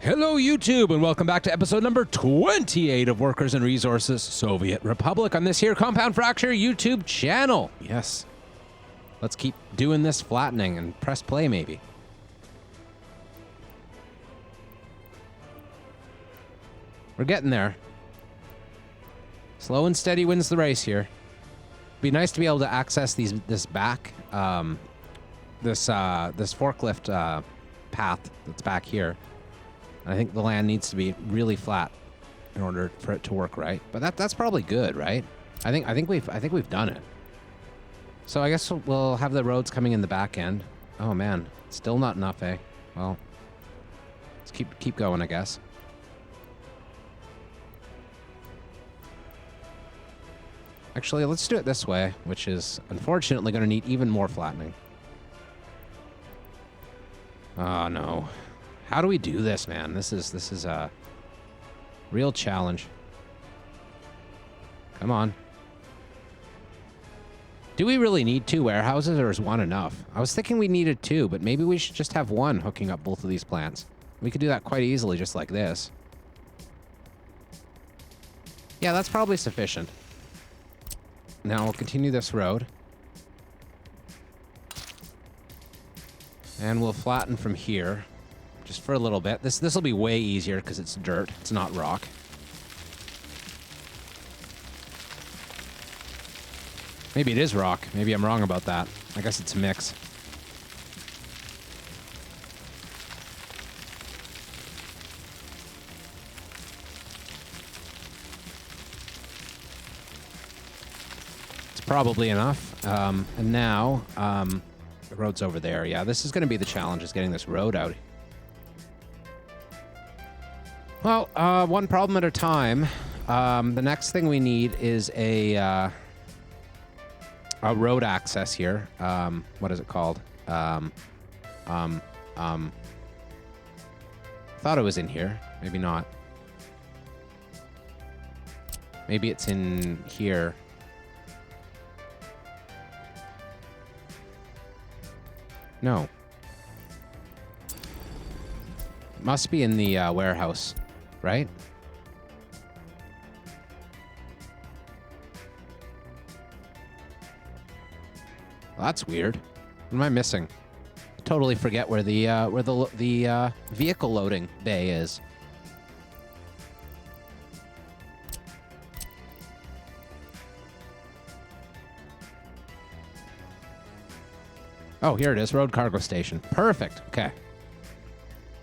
Hello, YouTube, and welcome back to episode number 28 of Workers and Resources Soviet Republic on this here Compound Fracture YouTube channel. Yes. Let's keep doing this flattening and press play, maybe. We're getting there. Slow and steady wins the race here. Be nice to be able to access this forklift path that's back here. I think the land needs to be really flat in order for it to work right. But that's probably good, right? I think we've done it. So I guess we'll have the roads coming in the back end. Oh man, still not enough, eh? Well, let's keep going, I guess. Actually, let's do it this way, which is unfortunately going to need even more flattening. Oh no. How do we do this, man? This is a real challenge. Come on. Do we really need two warehouses, or is one enough? I was thinking we needed two, but maybe we should just have one hooking up both of these plants. We could do that quite easily, just like this. Yeah, that's probably sufficient. Now we'll continue this road. And we'll flatten from here. Just for a little bit. This will be way easier because it's dirt. It's not rock. Maybe it is rock. Maybe I'm wrong about that. I guess it's a mix. It's probably enough. And now, the road's over there. Yeah, this is going to be the challenge, is getting this road out. Well, one problem at a time. The next thing we need is a road access here. What is it called? Thought it was in here. Maybe not. Maybe it's in here. No. Must be in the warehouse. Right? Well, that's weird. What am I missing? Totally forget where the vehicle loading bay is. Oh, here it is. Road cargo station. Perfect. Okay.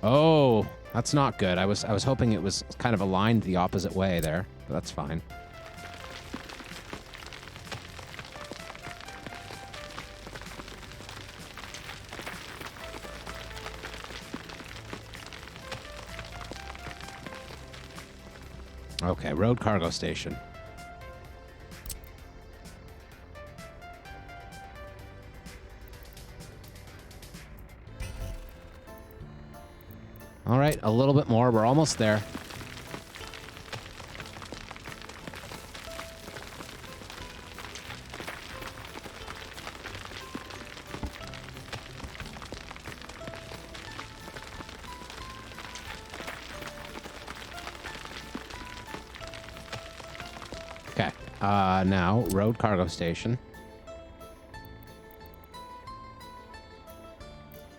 Oh. That's not good. I was hoping it was kind of aligned the opposite way there, but that's fine. Okay, road cargo station. All right, a little bit more. We're almost there. Okay, now road cargo station.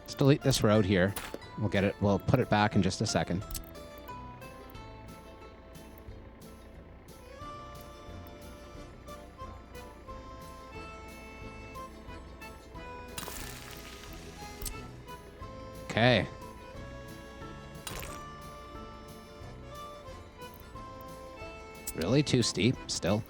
Let's delete this road here. We'll get it. We'll put it back in just a second. Okay. Really too steep still.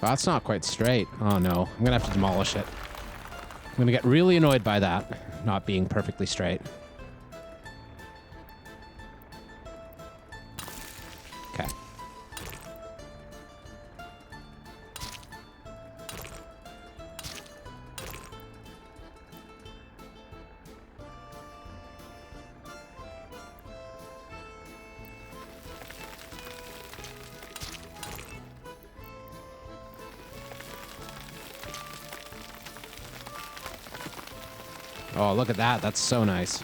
Oh, that's not quite straight. Oh no, I'm gonna have to demolish it. I'm gonna get really annoyed by that not being perfectly straight. Okay. Oh, look at that. That's so nice.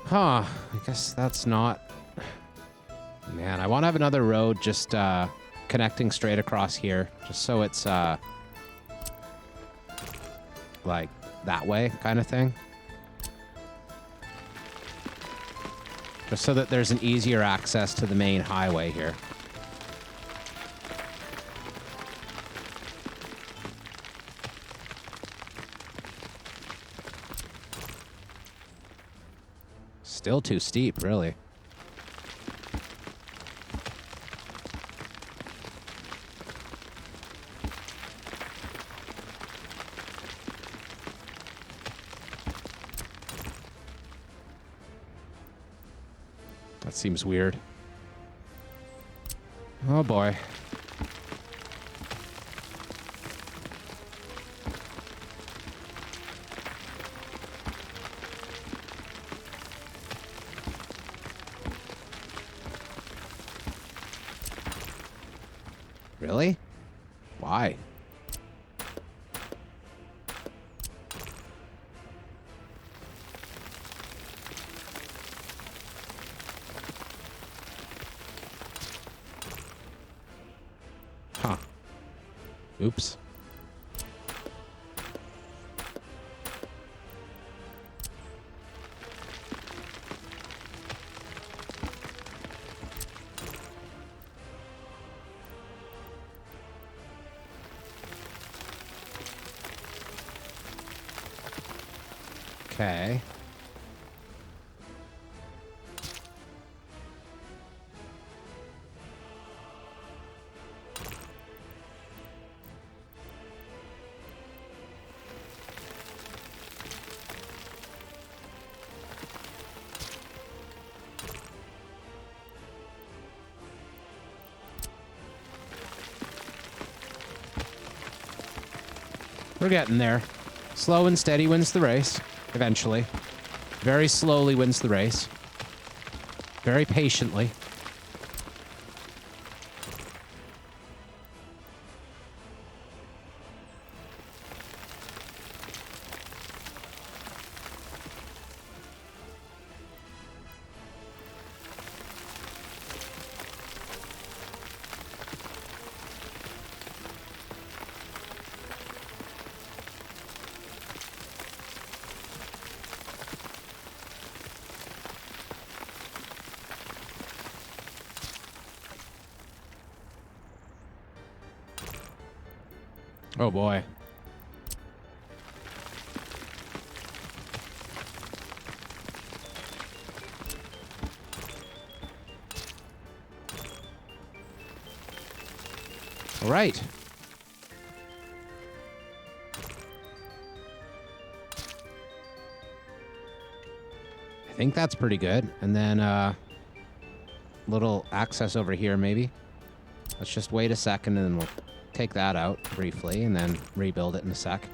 Huh. I guess that's not... Man, I want to have another road just connecting straight across here. Just so it's like that way kind of thing. Just so that there's an easier access to the main highway here. Still too steep, really. That seems weird. Oh boy. Really? Why? Huh. Oops. Okay. We're getting there. Slow and steady wins the race, eventually. Very slowly wins the race. Very patiently. Oh boy. All right. I think that's pretty good. And then little access over here maybe. Let's just wait a second and then we'll take that out briefly and then rebuild it in a sec.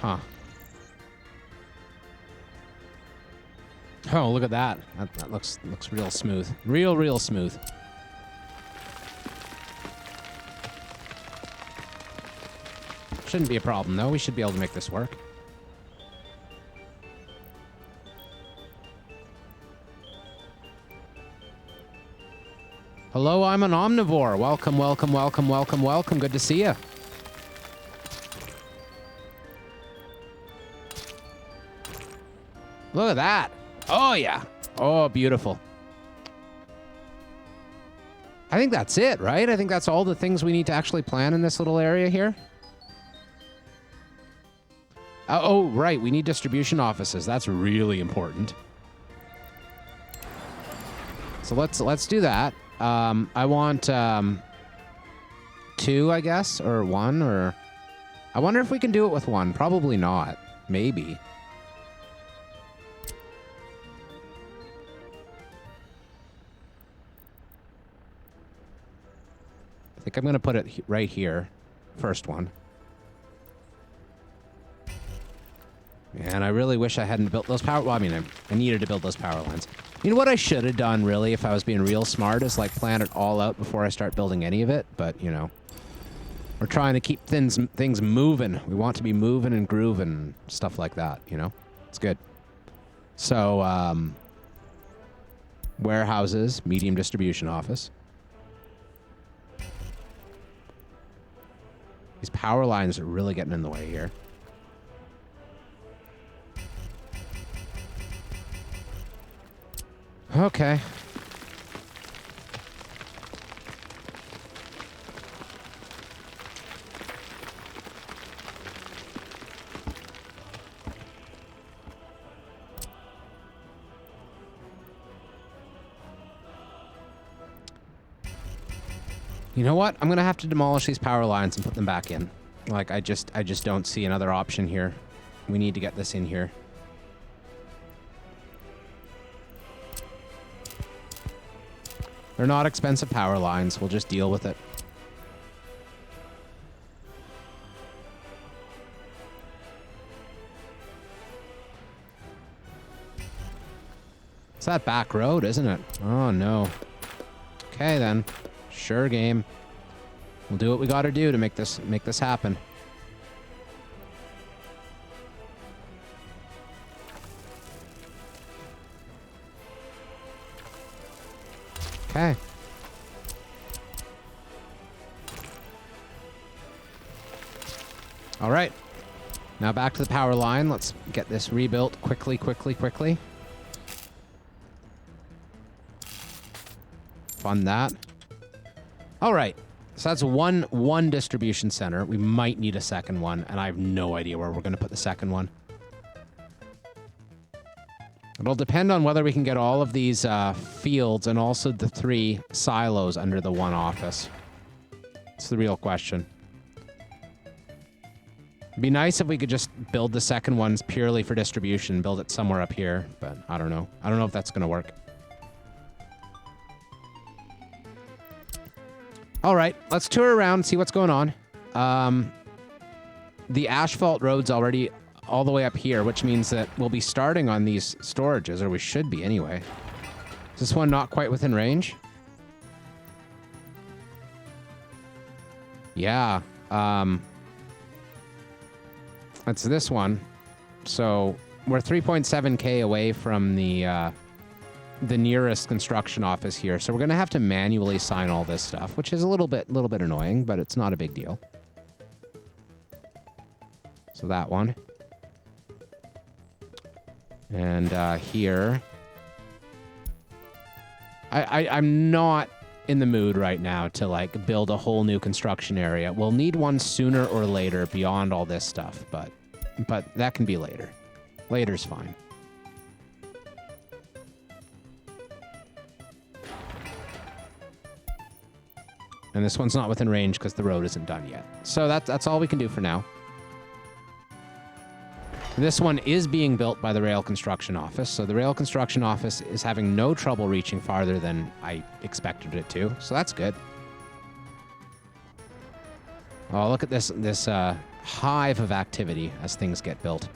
Huh. Oh, look at that. That looks real smooth. Real smooth. Shouldn't be a problem, though. We should be able to make this work. Hello, I'm an omnivore. Welcome, welcome, welcome, welcome, welcome. Good to see you. Look at that. Oh, yeah. Oh, beautiful. I think that's it, right? I think that's all the things we need to actually plan in this little area here. Oh, right. We need distribution offices. That's really important. So let's do that. I want 2, I guess, or 1, or... I wonder if we can do it with 1. Probably not. Maybe. I think I'm going to put it right here. First one. And I really wish I hadn't built those power... Well, I mean, I needed to build those power lines. You know what I should have done, really, if I was being real smart, is, like, plan it all out before I start building any of it. But, you know, we're trying to keep things moving. We want to be moving and grooving and stuff like that, you know? It's good. So, warehouses, medium distribution office. These power lines are really getting in the way here. Okay. You know what? I'm gonna have to demolish these power lines and put them back in. Like, I just don't see another option here. We need to get this in here. They're not expensive power lines. We'll just deal with it. It's that back road, isn't it? Oh, no. Okay, then. Sure game. We'll do what we gotta do to make this happen. Okay. All right. Now back to the power line. Let's get this rebuilt quickly. Fund that. All right. So that's one distribution center. We might need a second one, and I have no idea where we're going to put the second one. It'll depend on whether we can get all of these fields and also the 3 silos under the one office. It's the real question. It'd be nice if we could just build the second ones purely for distribution, build it somewhere up here, but I don't know. I don't know if that's going to work. All right, let's tour around, see what's going on. The asphalt road's already all the way up here, which means that we'll be starting on these storages, or we should be anyway. Is this one not quite within range? Yeah. It's this one. So we're 3.7K away from the nearest construction office here. So we're going to have to manually sign all this stuff, which is a little bit annoying, but it's not a big deal. So that one. And here. I'm not in the mood right now to, like, build a whole new construction area. We'll need one sooner or later beyond all this stuff, but that can be later. Later's fine. And this one's not within range because the road isn't done yet. So that's all we can do for now. This one is being built by the Rail Construction Office. So the Rail Construction Office is having no trouble reaching farther than I expected it to. So that's good. Oh, look at this hive of activity as things get built.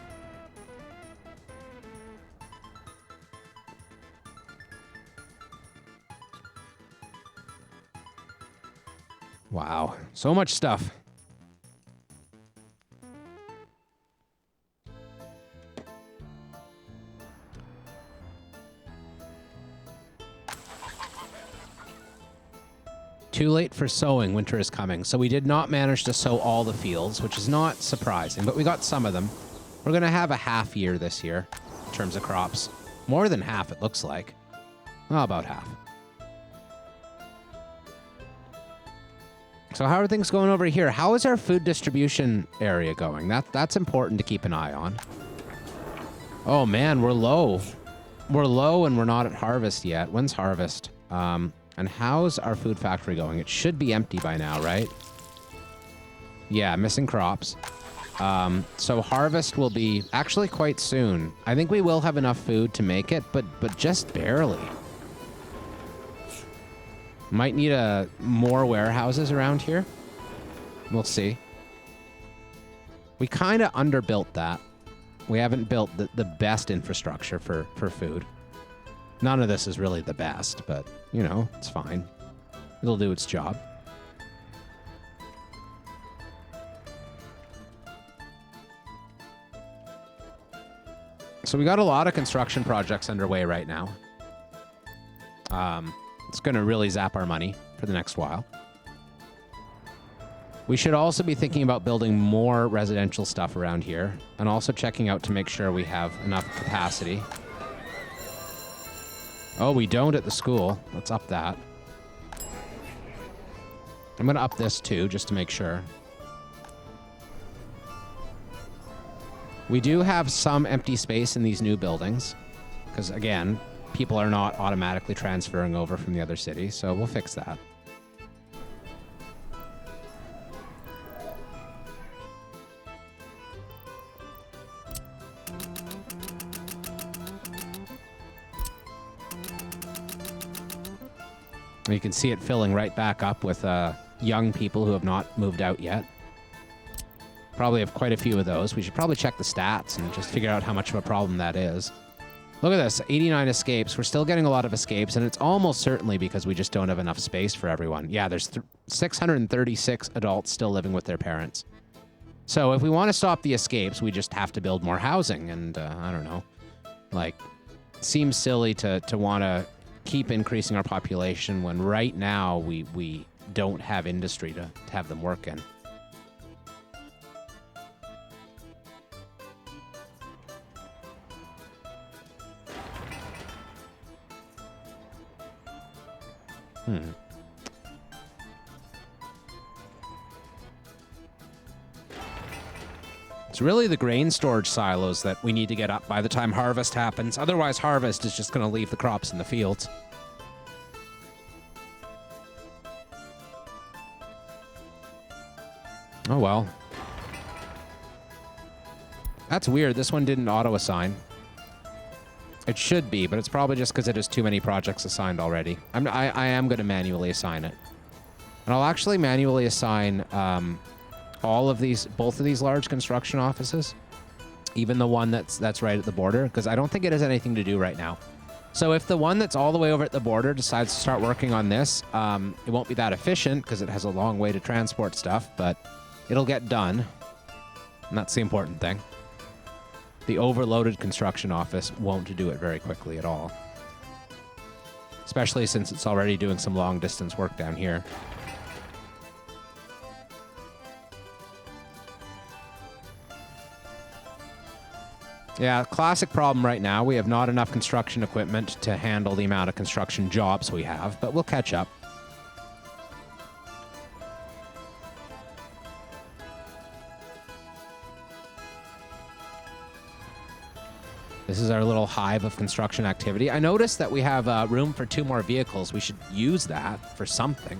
Wow, so much stuff. Too late for sowing, winter is coming. So we did not manage to sow all the fields, which is not surprising, but we got some of them. We're going to have a half year this year in terms of crops. More than half, it looks like. Oh, about half. So how are things going over here? How is our food distribution area going? That's important to keep an eye on. Oh, man, we're low. We're low and we're not at harvest yet. When's harvest? And how's our food factory going? It should be empty by now, right? Yeah, missing crops. So harvest will be actually quite soon. I think we will have enough food to make it, but just barely. Might need more warehouses around here. We'll see. We kind of underbuilt that. We haven't built the best infrastructure for food. None of this is really the best, but, you know, it's fine. It'll do its job. So we got a lot of construction projects underway right now. It's going to really zap our money for the next while. We should also be thinking about building more residential stuff around here and also checking out to make sure we have enough capacity. Oh, we don't at the school. Let's up that. I'm going to up this too, just to make sure. We do have some empty space in these new buildings because, again, people are not automatically transferring over from the other city, so we'll fix that. You can see it filling right back up with young people who have not moved out yet. Probably have quite a few of those. We should probably check the stats and just figure out how much of a problem that is. Look at this, 89 escapes. We're still getting a lot of escapes, and it's almost certainly because we just don't have enough space for everyone. Yeah, there's 636 adults still living with their parents. So if we want to stop the escapes, we just have to build more housing, and I don't know. Like, it seems silly to want to keep increasing our population when right now we don't have industry to have them work in. It's really the grain storage silos that we need to get up by the time harvest happens. Otherwise, harvest is just going to leave the crops in the fields. Oh, well. That's weird. This one didn't auto-assign. It should be, but it's probably just because it has too many projects assigned already. I am going to manually assign it. And I'll actually manually assign both of these large construction offices, even the one that's right at the border, because I don't think it has anything to do right now. So if the one that's all the way over at the border decides to start working on this, it won't be that efficient because it has a long way to transport stuff, but it'll get done. And that's the important thing. The overloaded construction office won't do it very quickly at all. Especially since it's already doing some long distance work down here. Yeah, classic problem right now. We have not enough construction equipment to handle the amount of construction jobs we have, but we'll catch up. This is our little hive of construction activity. I noticed that we have room for 2 more vehicles. We should use that for something.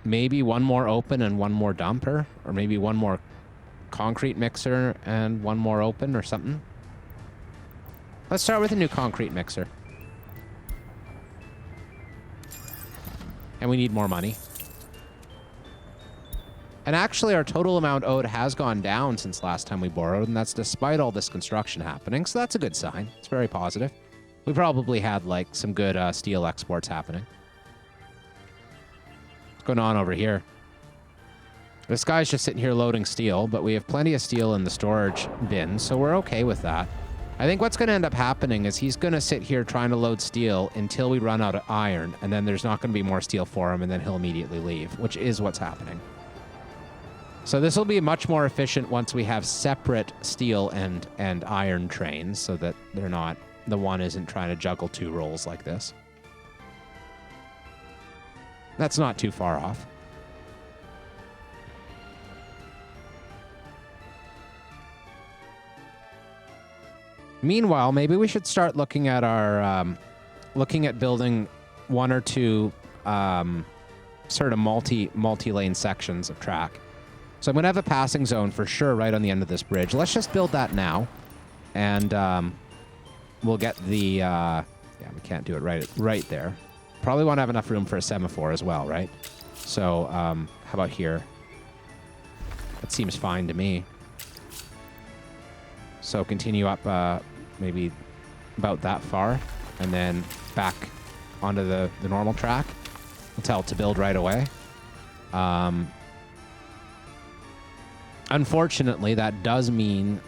Maybe 1 more open and 1 more dumper, or maybe 1 more concrete mixer and 1 more open or something. Let's start with a new concrete mixer. And we need more money. And actually, our total amount owed has gone down since last time we borrowed, and that's despite all this construction happening, so that's a good sign. It's very positive. We probably had, like, some good steel exports happening. What's going on over here? This guy's just sitting here loading steel, but we have plenty of steel in the storage bin, so we're okay with that. I think what's going to end up happening is he's going to sit here trying to load steel until we run out of iron, and then there's not going to be more steel for him, and then he'll immediately leave, which is what's happening. So this will be much more efficient once we have separate steel and iron trains so that they're not, the one isn't trying to juggle 2 roles like this. That's not too far off. Meanwhile, maybe we should start looking at our, looking at building 1 or 2 sort of multi-lane sections of track. So I'm going to have a passing zone for sure right on the end of this bridge. Let's just build that now. And we'll get the... yeah, we can't do it right there. Probably want to have enough room for a semaphore as well, right? So how about here? That seems fine to me. So continue up maybe about that far. And then back onto the normal track. We'll tell it to build right away. Unfortunately, that does mean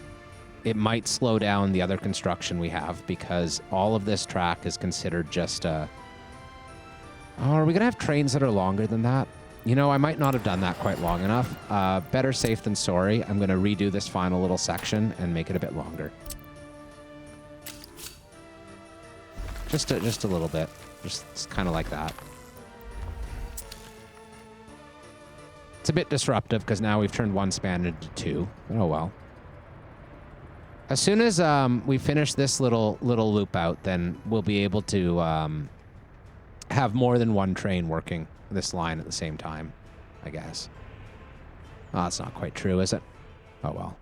it might slow down the other construction we have because all of this track is considered just a... Oh, are we going to have trains that are longer than that? You know, I might not have done that quite long enough. Better safe than sorry. I'm going to redo this final little section and make it a bit longer. Just a little bit. Just kind of like that. It's a bit disruptive because now we've turned one span into two. Oh, well. As soon as we finish this little loop out, then we'll be able to have more than one train working this line at the same time, I guess. Oh, that's not quite true, is it? Oh, well.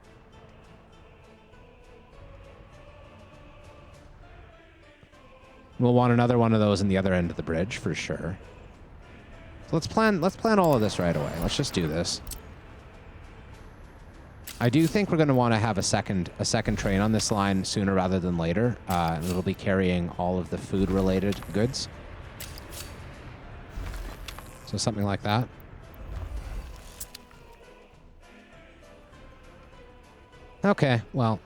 We'll want another one of those in the other end of the bridge for sure. So let's plan all of this right away. Let's just do this. I do think we're going to want to have a second train on this line sooner rather than later. And it'll be carrying all of the food-related goods. So something like that. Okay, well,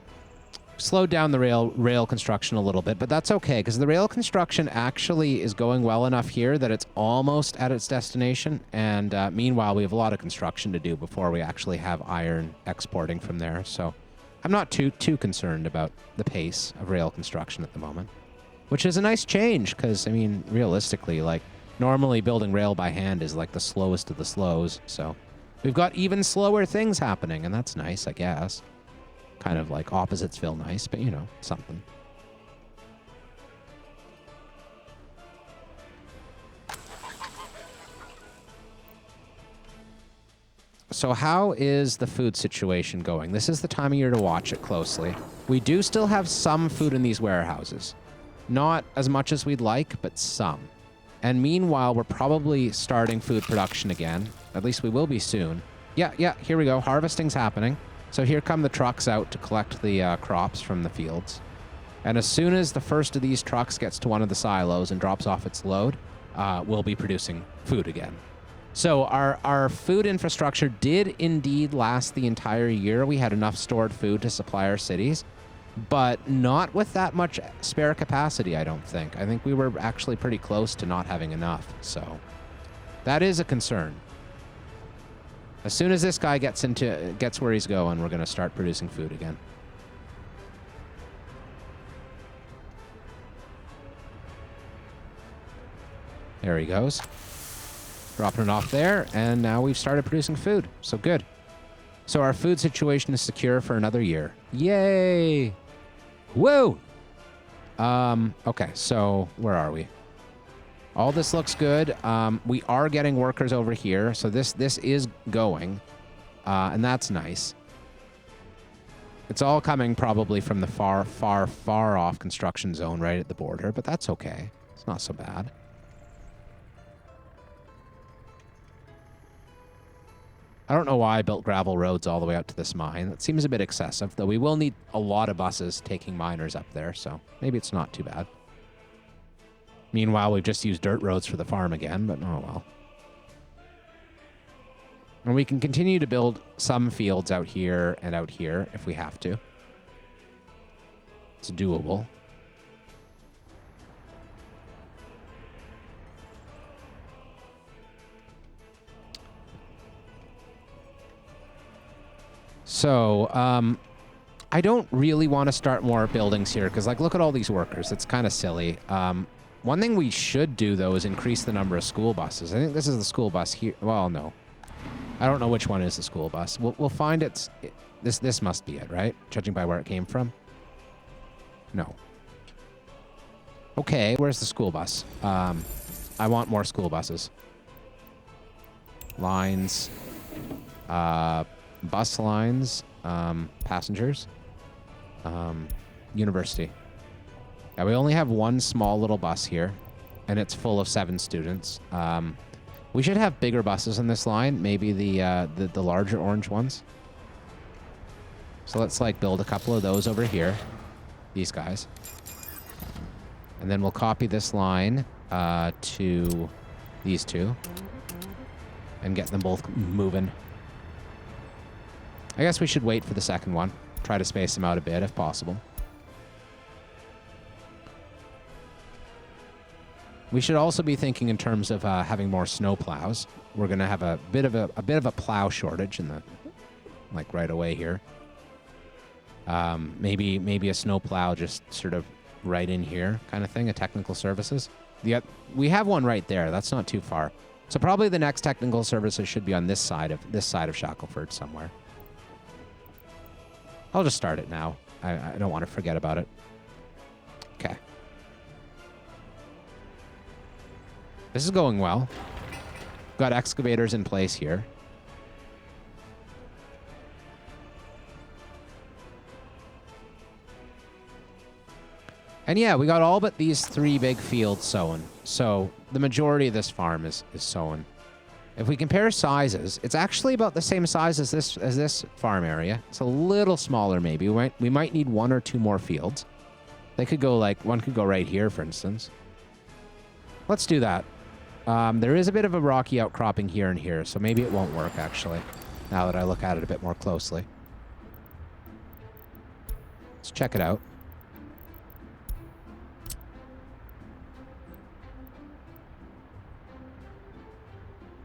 slowed down the rail construction a little bit, but that's okay because the rail construction actually is going well enough here that it's almost at its destination. And meanwhile, we have a lot of construction to do before we actually have iron exporting from there. So I'm not too concerned about the pace of rail construction at the moment, which is a nice change because, I mean, realistically, like normally building rail by hand is like the slowest of the slows. So we've got even slower things happening, and that's nice, I guess. Kind of like opposites feel nice, but you know, something. So how is the food situation going? This is the time of year to watch it closely. We do still have some food in these warehouses. Not as much as we'd like, but some. And meanwhile, we're probably starting food production again. At least we will be soon. Yeah, here we go. Harvesting's happening. So here come the trucks out to collect the crops from the fields. And as soon as the first of these trucks gets to one of the silos and drops off its load, we'll be producing food again. So our food infrastructure did indeed last the entire year. We had enough stored food to supply our cities, but not with that much spare capacity, I don't think. I think we were actually pretty close to not having enough. So that is a concern. As soon as this guy gets where he's going, we're going to start producing food again. There he goes. Dropping it off there, and now we've started producing food. So good. So our food situation is secure for another year. Yay! Woo! Okay, so where are we? All this looks good. We are getting workers over here, so this is going, and that's nice. It's all coming probably from the far off construction zone right at the border, but that's okay. It's not so bad. I don't know why I built gravel roads all the way out to this mine. That seems a bit excessive, though we will need a lot of buses taking miners up there, so maybe it's not too bad. Meanwhile, we've just used dirt roads for the farm again, but oh well. And we can continue to build some fields out here and out here if we have to. It's doable. So, I don't really want to start more buildings here because, like, look at all these workers. It's kind of silly. One thing we should do, though, is increase the number of school buses. I think this is the school bus here. Well, no. I don't know which one is the school bus. We'll find this must be it, right? Judging by where it came from. No. Okay, where's the school bus? I want more school buses. lines, bus lines, passengers, university. Yeah, we only have one small little bus here, and it's full of 7 students. We should have bigger buses in this line, maybe the larger orange ones. So let's like build a couple of those over here, these guys. And then we'll copy this line to these 2 and get them both moving. I guess we should wait for the second one. Try to space them out a bit if possible. We should also be thinking in terms of having more snow plows. We're going to have a bit of a plow shortage in the like right away here. Maybe a snow plow just sort of right in here kind of thing, a technical services. We have one right there. That's not too far. So probably the next technical services should be on this side of Shackelford somewhere. I'll just start it now. I don't want to forget about it. Okay. This is going well. Got excavators in place here. And yeah, we got all but these 3 big fields sown. So the majority of this farm is sown. If we compare sizes, it's actually about the same size as this farm area. It's a little smaller maybe. We might need 1 or 2 more fields. They could go like, one could go right here, for instance. Let's do that. There is a bit of a rocky outcropping here and here, so maybe it won't work actually, now that I look at it a bit more closely. Let's check it out.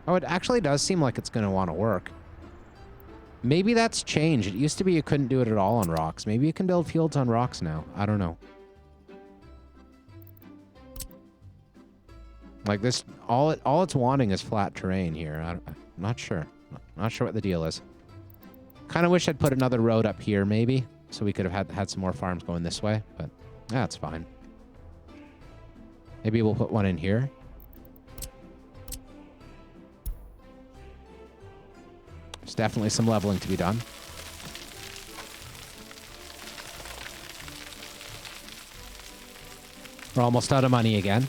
Oh, it actually does seem like it's going to want to work. Maybe that's changed. It used to be you couldn't do it at all on rocks. Maybe you can build fields on rocks now. I don't know. Like this, all it's wanting is flat terrain here. I'm not sure. Not sure what the deal is. Kind of wish I'd put another road up here, maybe, so we could have had some more farms going this way. But that's fine. Maybe we'll put one in here. There's definitely some leveling to be done. We're almost out of money again.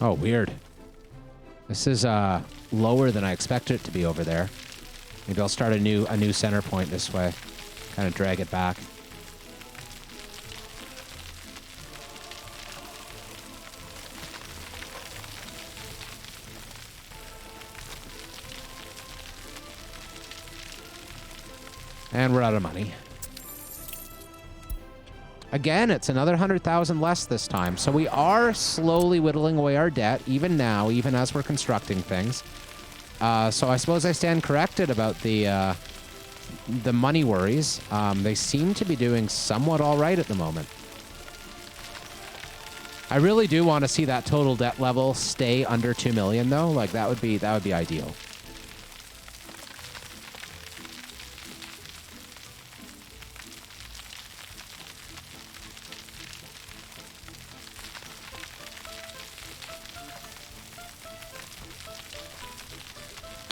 Oh, weird. This is lower than I expected it to be over there. Maybe I'll start a new center point this way. Kind of drag it back. And we're out of money. Again, it's another 100,000 less this time. So we are slowly whittling away our debt, even now, even as we're constructing things. So I suppose I stand corrected about the money worries. They seem to be doing somewhat all right at the moment. I really do want to see that total debt level stay under 2 million, though. Like that would be ideal.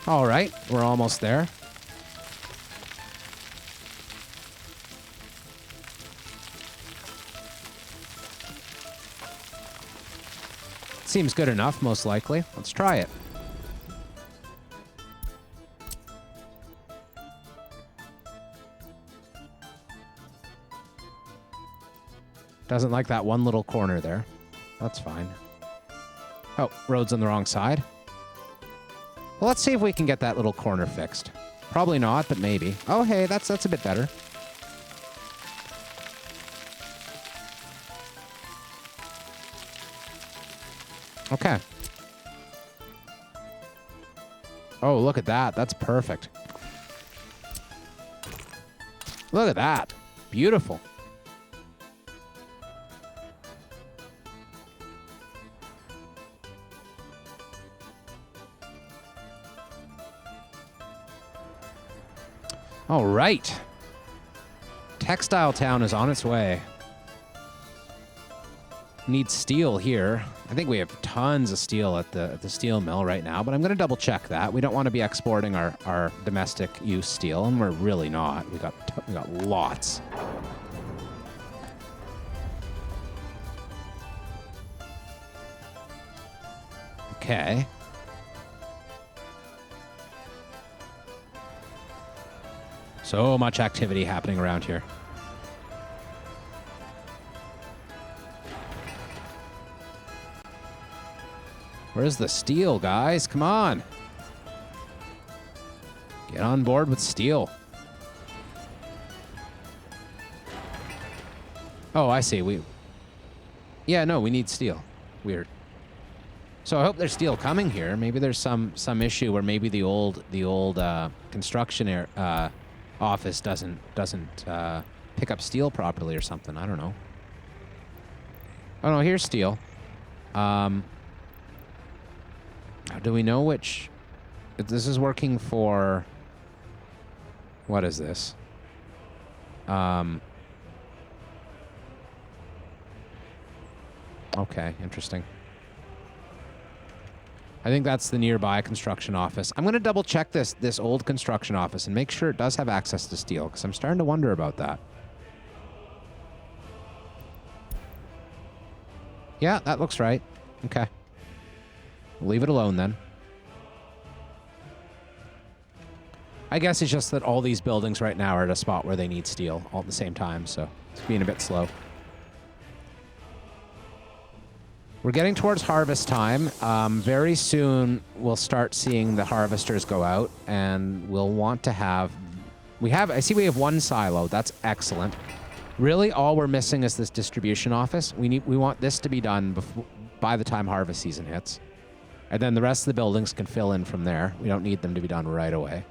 All right, we're almost there. Seems good enough, most likely. Let's try it. Doesn't like that one little corner there. That's fine. Oh, road's on the wrong side. Well, let's see if we can get that little corner fixed. Probably not, but maybe. Oh, hey, that's a bit better. Okay. Oh, look at that. That's perfect. Look at that. Beautiful. All right. Textile Town is on its way. Need steel here. I think we have tons of steel at the steel mill right now, but I'm going to double check that. We don't want to be exporting our domestic use steel, and we're really not. We got lots. Okay. So much activity happening around here. Where's the steel, guys? Come on. Get on board with steel. Oh, I see. Yeah, no, we need steel. Weird. So I hope there's steel coming here. Maybe there's some issue where maybe the old construction office doesn't pick up steel properly or something. I don't know. Oh no, here's steel. Do we know which? This is working for. What is this? Okay, interesting. I think that's the nearby construction office. I'm going to double check this old construction office and make sure it does have access to steel, because I'm starting to wonder about that. Yeah, that looks right. Okay. Leave it alone then. I guess it's just that all these buildings right now are at a spot where they need steel all at the same time, so it's being a bit slow. We're getting towards harvest time. Very soon we'll start seeing the harvesters go out, and we'll want to have... I see we have one silo. That's excellent. Really, all we're missing is this distribution office. We want this to be done by the time harvest season hits. And then the rest of the buildings can fill in from there. We don't need them to be done right away.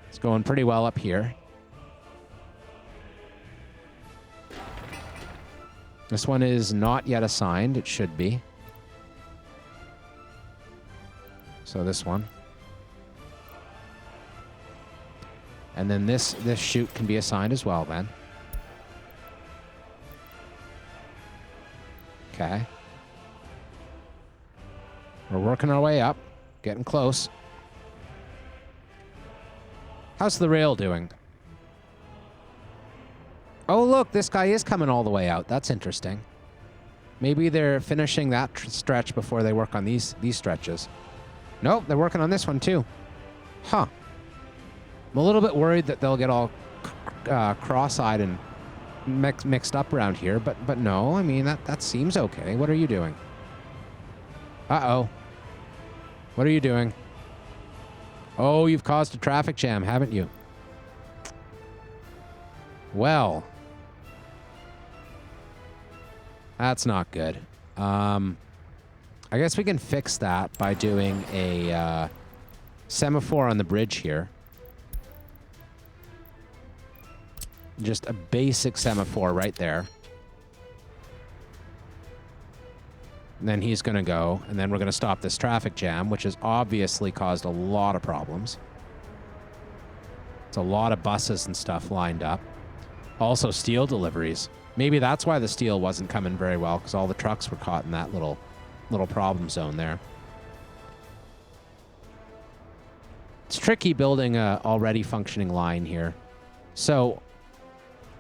It's going pretty well up here. This one is not yet assigned. It should be. So this one. And then this chute can be assigned as well, then. Okay. We're working our way up. Getting close. How's the rail doing? Oh, look, this guy is coming all the way out. That's interesting. Maybe they're finishing that stretch before they work on these stretches. Nope, they're working on this one too. Huh. I'm a little bit worried that they'll get all cross-eyed and mixed up around here, but no, I mean, that seems okay. What are you doing? Uh-oh. What are you doing? Oh, you've caused a traffic jam, haven't you? Well... that's not good. I guess we can fix that by doing a semaphore on the bridge here. Just a basic semaphore right there. And then he's going to go, and then we're going to stop this traffic jam, which has obviously caused a lot of problems. It's a lot of buses and stuff lined up. Also, steel deliveries. Maybe that's why the steel wasn't coming very well, because all the trucks were caught in that little problem zone there. It's tricky building a already functioning line here. So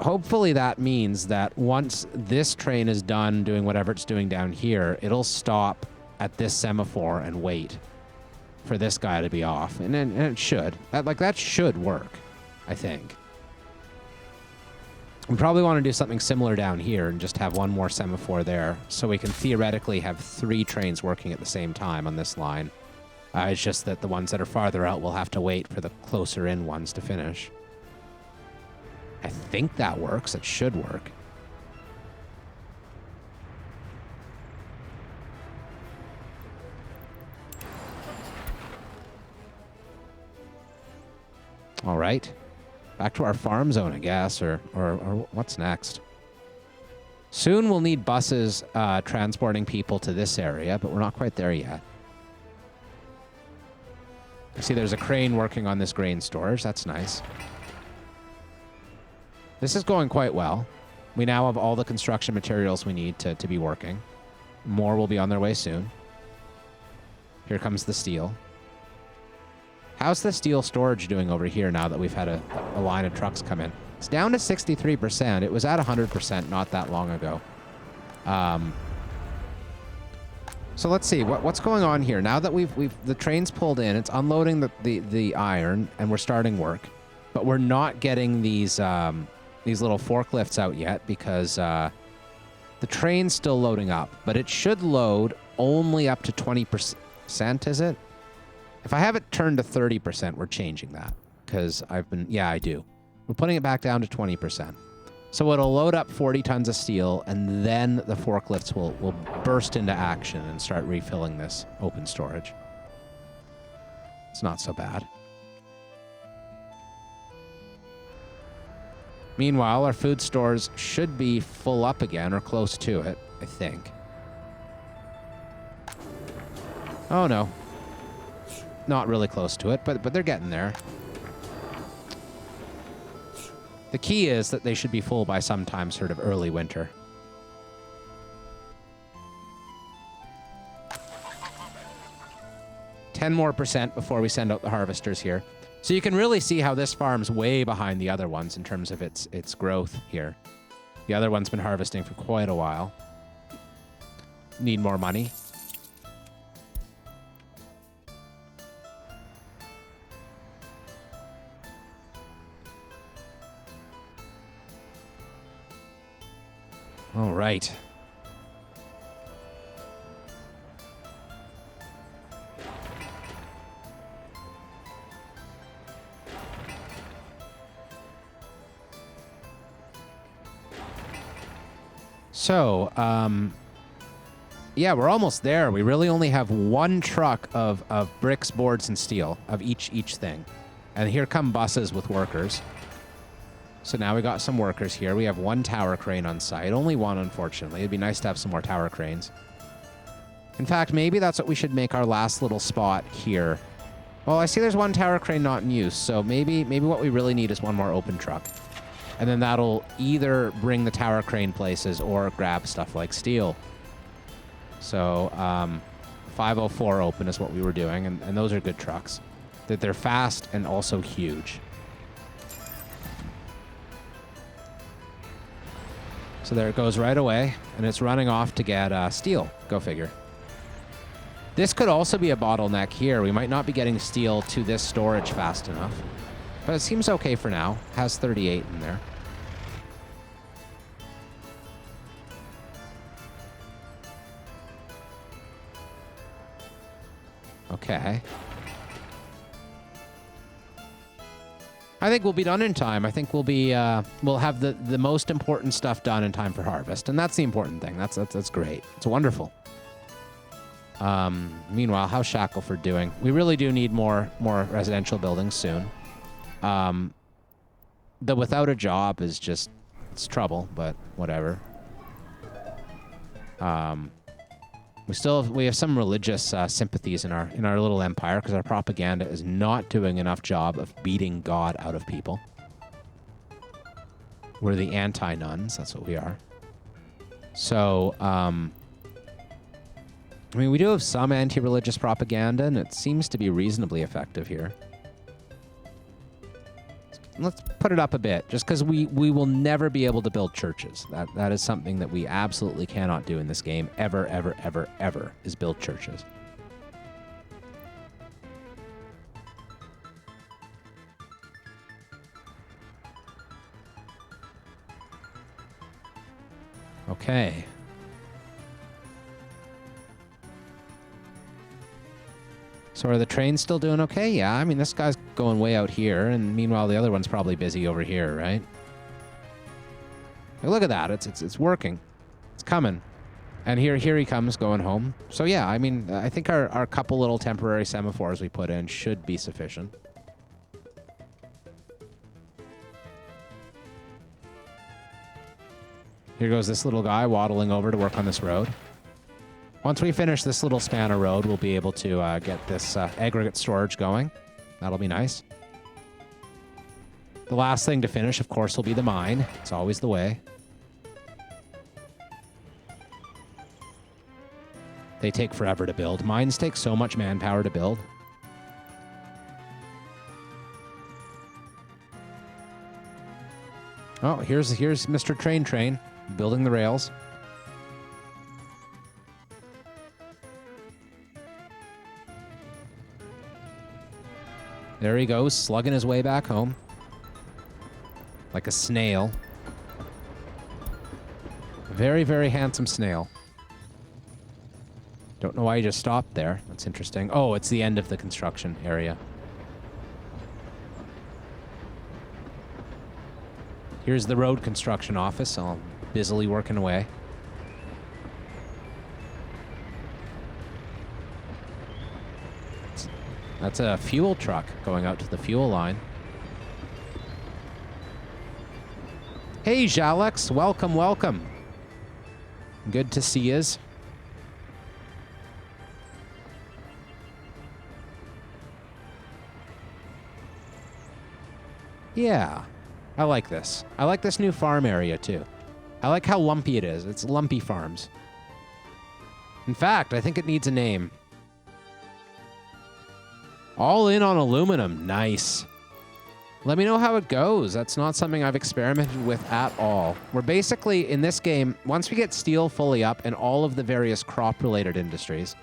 hopefully that means that once this train is done doing whatever it's doing down here, it'll stop at this semaphore and wait for this guy to be off. And it should. That should work, I think. We probably want to do something similar down here and just have one more semaphore there, so we can theoretically have 3 trains working at the same time on this line. It's just that the ones that are farther out will have to wait for the closer in ones to finish. I think that works. It should work. All right. Back to our farm zone, I guess, or what's next? Soon we'll need buses transporting people to this area, but we're not quite there yet. See, there's a crane working on this grain storage. That's nice. This is going quite well. We now have all the construction materials we need to be working. More will be on their way soon. Here comes the steel. How's the steel storage doing over here now that we've had a line of trucks come in? It's down to 63%. It was at 100% not that long ago. So let's see what's going on here. Now that the train's pulled in, it's unloading the iron, and we're starting work, but we're not getting these little forklifts out yet because the train's still loading up, but it should load only up to 20%, is it? If I have it turned to 30%, we're changing that because I do. We're putting it back down to 20%. So it'll load up 40 tons of steel, and then the forklifts will burst into action and start refilling this open storage. It's not so bad. Meanwhile, our food stores should be full up again, or close to it, I think. Oh, no. Not really close to it, but they're getting there. The key is that they should be full by sometime sort of early winter. $10 more before we send out the harvesters here. So you can really see how this farm's way behind the other ones in terms of its growth here. The other one's been harvesting for quite a while. Need more money. All right. So, yeah, we're almost there. We really only have one truck of bricks, boards, and steel of each thing. And here come buses with workers. So now we got some workers here. We have one tower crane on site. Only one, unfortunately. It'd be nice to have some more tower cranes. In fact, maybe that's what we should make our last little spot here. Well, I see there's one tower crane not in use, so maybe what we really need is one more open truck. And then that'll either bring the tower crane places or grab stuff like steel. So 504 open is what we were doing, and those are good trucks. They're fast and also huge. So there it goes right away, and it's running off to get steel. Go figure. This could also be a bottleneck here. We might not be getting steel to this storage fast enough. But it seems okay for now. Has 38 in there. Okay. I think we'll be done in time. I think we'll have the most important stuff done in time for harvest, and that's the important thing. That's great. It's wonderful. Meanwhile, how's Shackleford doing? We really do need more residential buildings soon. The without a job is it's trouble, but whatever. We have some religious sympathies in our little empire because our propaganda is not doing enough job of beating God out of people. We're the anti-nuns. That's what we are. So, I mean, we do have some anti-religious propaganda, and it seems to be reasonably effective here. Let's put it up a bit, just because we will never be able to build churches. That is something that we absolutely cannot do in this game, ever, ever, ever, ever, is build churches. Okay. So are the trains still doing okay? Yeah, I mean, this guy's going way out here, and meanwhile, the other one's probably busy over here, right? Hey, look at that. It's working. It's coming. And here he comes going home. So yeah, I mean, I think our couple little temporary semaphores we put in should be sufficient. Here goes this little guy waddling over to work on this road. Once we finish this little span of road, we'll be able to get this aggregate storage going. That'll be nice. The last thing to finish, of course, will be the mine. It's always the way. They take forever to build. Mines take so much manpower to build. Oh, here's Mr. Train building the rails. There he goes, slugging his way back home. Like a snail. Very, very handsome snail. Don't know why he just stopped there. That's interesting. Oh, it's the end of the construction area. Here's the road construction office, all busily working away. That's a fuel truck going out to the fuel line. Hey, Jalex. Welcome, welcome. Good to see yous. Yeah, I like this. I like this new farm area, too. I like how lumpy it is. It's lumpy farms. In fact, I think it needs a name. All in on aluminum. Nice. Let me know how it goes. That's not something I've experimented with at all. We're basically, in this game, once we get steel fully up and all of the various crop-related industries,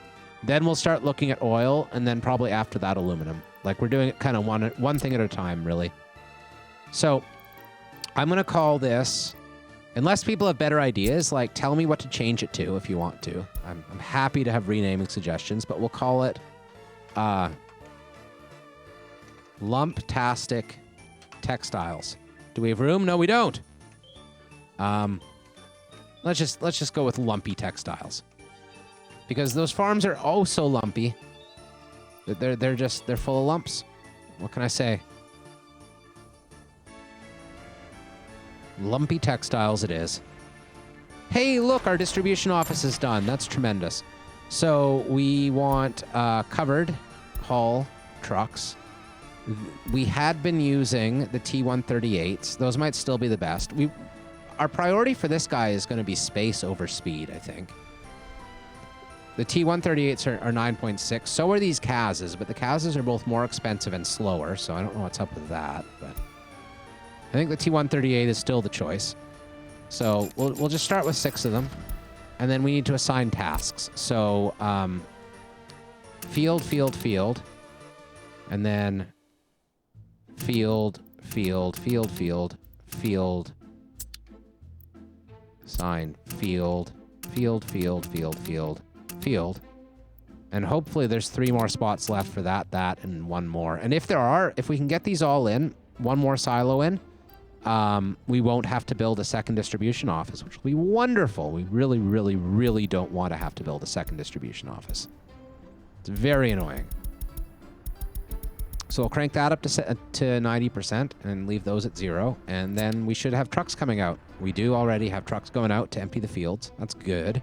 then we'll start looking at oil, and then probably after that, aluminum. Like, we're doing it kind of one thing at a time, really. So, I'm going to call this, unless people have better ideas, like, tell me what to change it to if you want to. I'm happy to have renaming suggestions, but we'll call it, Lumptastic Textiles. Do we have room? No, we don't. Let's just go with Lumpy Textiles, because those farms are oh so lumpy. They're full of lumps. What can I say? Lumpy Textiles it is. Hey, look, our distribution office is done. That's tremendous. So we want covered haul trucks. We had been using the T138s. Those might still be the best. Our priority for this guy is going to be space over speed, I think. The T138s are 9.6. So are these Kazas, but the Kazas are both more expensive and slower, so I don't know what's up with that. But I think the T138 is still the choice. So we'll just start with 6 of them, and then we need to assign tasks. So field, and then field, assign field, and hopefully there's 3 more spots left for that, and 1 more. And if we can get these all in, 1 more silo in, we won't have to build a second distribution office, which will be wonderful. We really, really, really don't want to have to build a second distribution office. It's very annoying. So we'll crank that up to 90% and leave those at 0. And then we should have trucks coming out. We do already have trucks going out to empty the fields. That's good.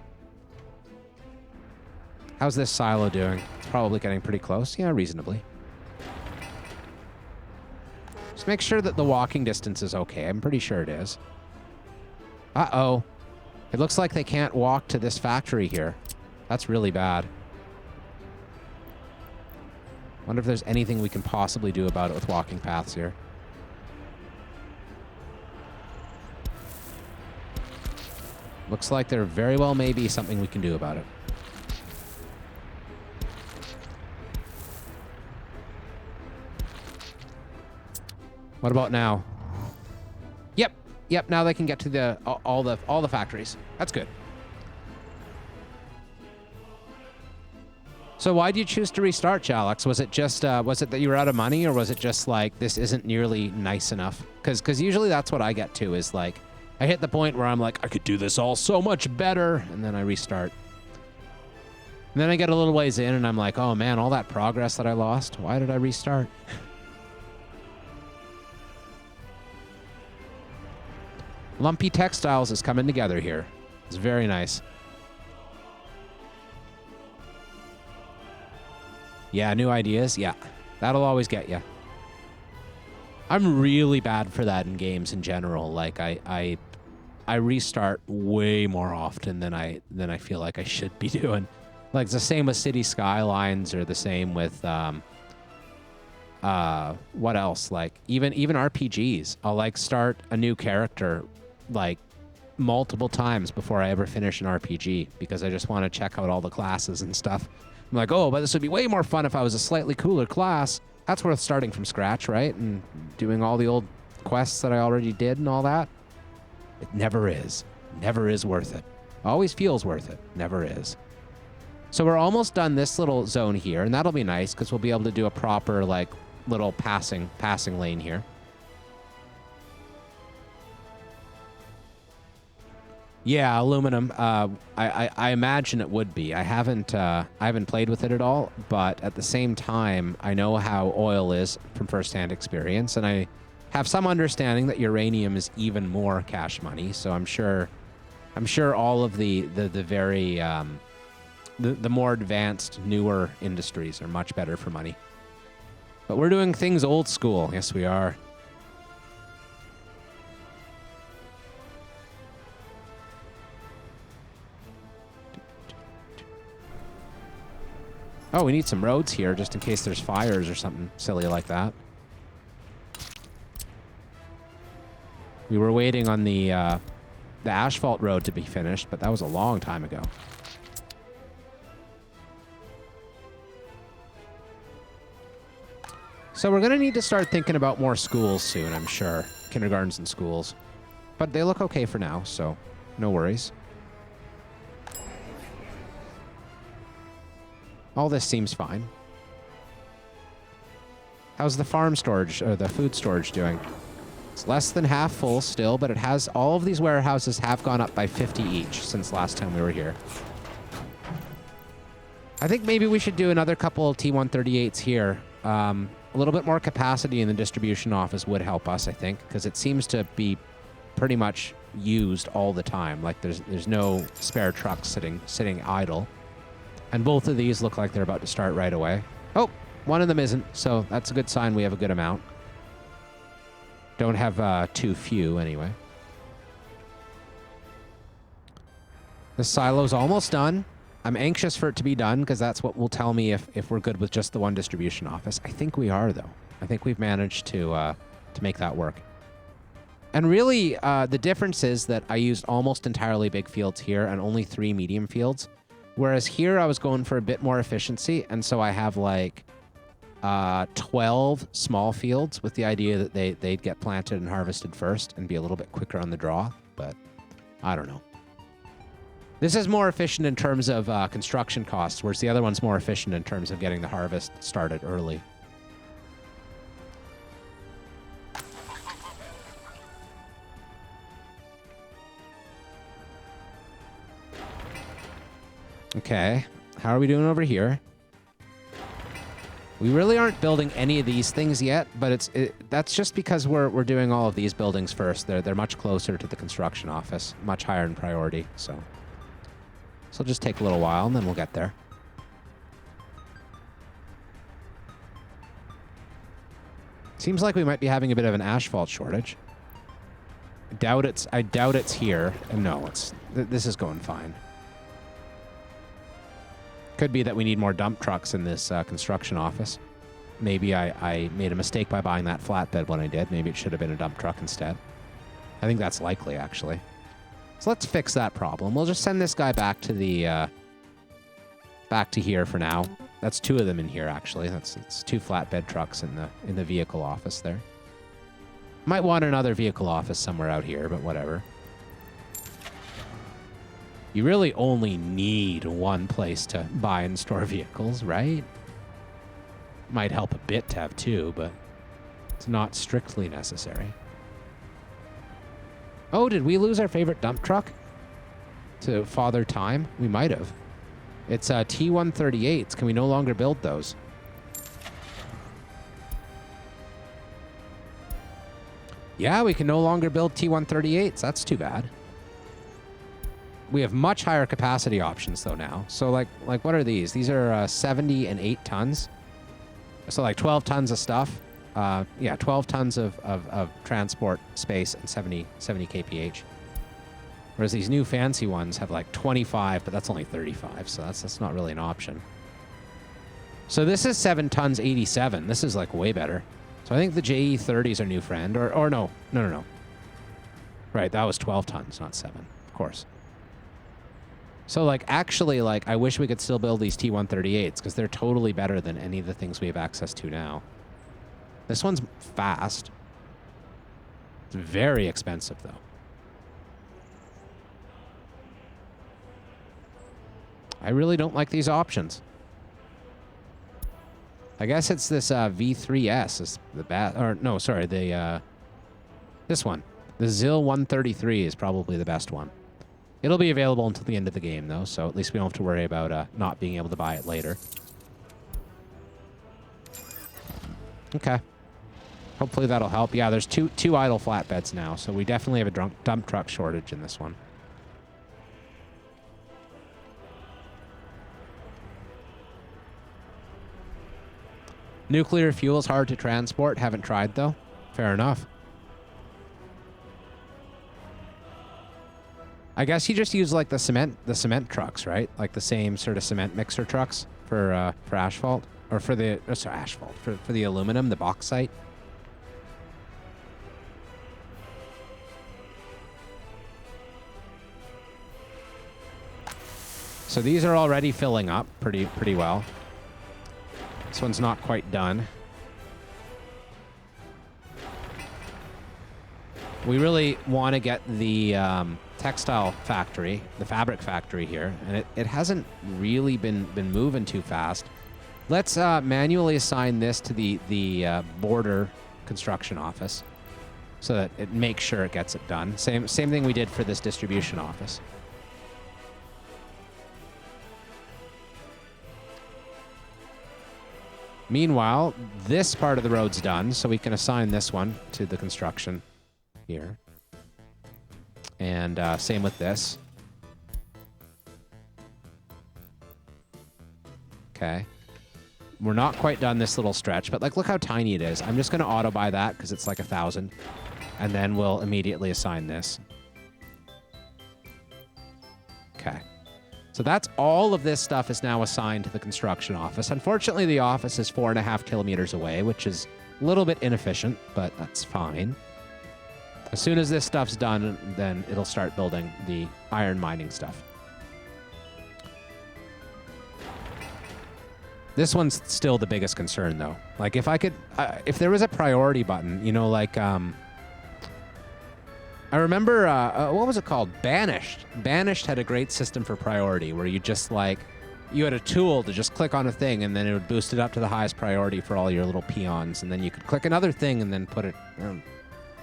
How's this silo doing? It's probably getting pretty close. Yeah, reasonably. Just make sure that the walking distance is okay. I'm pretty sure it is. Uh-oh. It looks like they can't walk to this factory here. That's really bad. Wonder if there's anything we can possibly do about it with walking paths here. Looks like there very well may be something we can do about it. What about now? Yep, now they can get to all the factories. That's good. So why did you choose to restart, Jalex? Was it just was it that you were out of money, or was it just like this isn't nearly nice enough? Because usually that's what I get to, is like I hit the point where I'm like, I could do this all so much better, and then I restart. And then I get a little ways in and I'm like, oh man, all that progress that I lost, why did I restart? Lumpy Textiles is coming together here. It's very nice. Yeah, new ideas. Yeah. That'll always get you. I'm really bad for that in games in general. Like I restart way more often than I feel like I should be doing. Like it's the same with City Skylines, or the same with what else? Like even RPGs. I'll like start a new character like multiple times before I ever finish an RPG, because I just want to check out all the classes and stuff. I'm like, oh, but this would be way more fun if I was a slightly cooler class. That's worth starting from scratch, right? And doing all the old quests that I already did and all that. It never is. Never is worth it. Always feels worth it. Never is. So we're almost done this little zone here, and that'll be nice because we'll be able to do a proper like little passing lane here. Yeah, aluminum. I imagine it would be. I haven't played with it at all, but at the same time, I know how oil is from firsthand experience, and I have some understanding that uranium is even more cash money. So I'm sure all of the very the more advanced, newer industries are much better for money. But we're doing things old school. Yes, we are. Oh, we need some roads here just in case there's fires or something silly like that. We were waiting on the asphalt road to be finished, but that was a long time ago. So we're going to need to start thinking about more schools soon, I'm sure. Kindergartens and schools. But they look okay for now, so no worries. All this seems fine. How's the farm storage, or the food storage doing? It's less than half full still, but it has, all of these warehouses have gone up by 50 each since last time we were here. I think maybe we should do another couple of T-138s here. A little bit more capacity in the distribution office would help us, I think, because it seems to be pretty much used all the time. Like there's no spare trucks sitting idle. And both of these look like they're about to start right away. Oh, one of them isn't, so that's a good sign we have a good amount. Don't have too few, anyway. The silo's almost done. I'm anxious for it to be done, because that's what will tell me if we're good with just the one distribution office. I think we are, though. I think we've managed to make that work. And really, the difference is that I used almost entirely big fields here and only 3 medium fields. Whereas here I was going for a bit more efficiency, and so I have like 12 small fields with the idea that they'd get planted and harvested first and be a little bit quicker on the draw, but I don't know. This is more efficient in terms of construction costs, whereas the other one's more efficient in terms of getting the harvest started early. Okay, how are we doing over here? We really aren't building any of these things yet, but that's just because we're doing all of these buildings first. They're much closer to the construction office, much higher in priority, so it'll just take a little while, and then we'll get there. Seems like we might be having a bit of an asphalt shortage. I doubt it's here. No, this is going fine. Could be that we need more dump trucks in this construction office. Maybe I made a mistake by buying that flatbed when I did. Maybe it should have been a dump truck instead. I think that's likely, actually. So let's fix that problem. We'll just send this guy back to the back to here for now. That's 2 of them in here, actually. It's 2 flatbed trucks in the vehicle office there. Might want another vehicle office somewhere out here, but whatever. You really only need one place to buy and store vehicles, right? Might help a bit to have 2, but it's not strictly necessary. Oh, did we lose our favorite dump truck to Father Time? We might have. It's T-138s. Can we no longer build those? Yeah, we can no longer build T-138s. That's too bad. We have much higher capacity options, though, now. So, like what are these? These are 70 and 8 tons. So like 12 tons of stuff. Yeah, 12 tons of transport space and 70 kph. Whereas these new fancy ones have like 25, but that's only 35, so that's not really an option. So this is 7 tons, 87. This is like way better. So I think the JE30 is our new friend, or no. Right, that was 12 tons, not 7, of course. So like actually, like I wish we could still build these T138s because they're totally better than any of the things we have access to now. This one's fast. It's very expensive though. I really don't like these options. I guess it's this V3S is the best, or no, sorry, the this one. The ZIL 133 is probably the best one. It'll be available until the end of the game though, so at least we don't have to worry about not being able to buy it later. Okay. Hopefully that'll help. Yeah, there's two idle flatbeds now, so we definitely have a dump truck shortage in this one. Nuclear fuel is hard to transport. Haven't tried, though. Fair enough. I guess you just use, like, the cement trucks, right? Like the same sort of cement mixer trucks for asphalt. Or for the... sorry, asphalt. For the aluminum, the bauxite. So these are already filling up pretty well. This one's not quite done. We really want to get the textile factory, the fabric factory here, and it hasn't really been moving too fast. Let's manually assign this to the border construction office so that it makes sure it gets it done. Same thing we did for this distribution office. Meanwhile, this part of the road's done, so we can assign this one to the construction here. And same with this. Okay. We're not quite done this little stretch, but like, look how tiny it is. I'm just going to auto buy that because it's like 1,000. And then we'll immediately assign this. Okay. So that's all of this stuff is now assigned to the construction office. Unfortunately, the office is 4.5 kilometers away, which is a little bit inefficient, but that's fine. As soon as this stuff's done, then it'll start building the iron mining stuff. This one's still the biggest concern, though. Like, if I could... if there was a priority button, you know, like... I remember, what was it called? Banished. Banished had a great system for priority where you just, like... You had a tool to just click on a thing, and then it would boost it up to the highest priority for all your little peons. And then you could click another thing and then put it...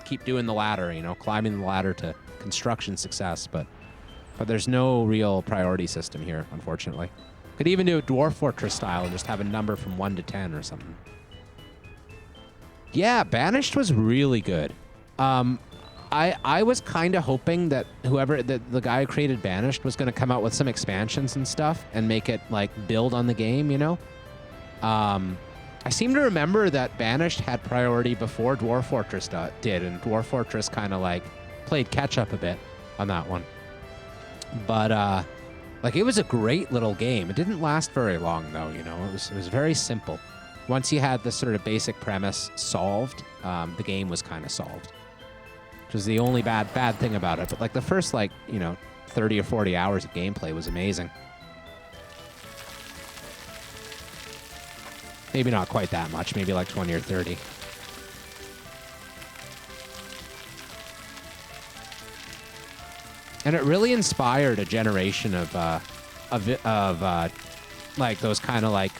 keep doing the ladder, you know, climbing the ladder to construction success. But there's no real priority system here, unfortunately. Could even do a Dwarf Fortress style and just have a number from 1 to 10 or something. Yeah, Banished was really good. I was kind of hoping that the guy who created Banished was going to come out with some expansions and stuff and make it, like, build on the game, you know? I seem to remember that Banished had priority before Dwarf Fortress did, and Dwarf Fortress kind of, like, played catch-up a bit on that one. But, like, it was a great little game. It didn't last very long, though, you know? It was very simple. Once you had the sort of basic premise solved, the game was kind of solved. Which was the only bad thing about it. But, like, the first, like, you know, 30 or 40 hours of gameplay was amazing. Maybe not quite that much. Maybe like 20 or 30. And it really inspired a generation of like those kind of like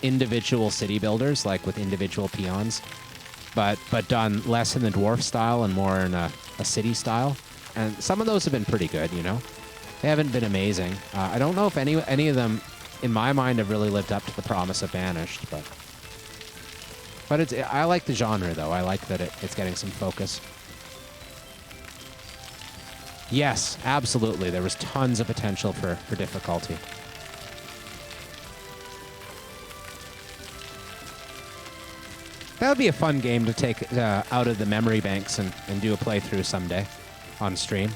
individual city builders, like with individual peons, but done less in the dwarf style and more in a city style. And some of those have been pretty good, you know. They haven't been amazing. I don't know if any of them, in my mind, have really lived up to the promise of Banished, but I like the genre, though. I like that it's getting some focus. Yes, absolutely. There was tons of potential for difficulty. That would be a fun game to take out of the memory banks and do a playthrough someday on stream.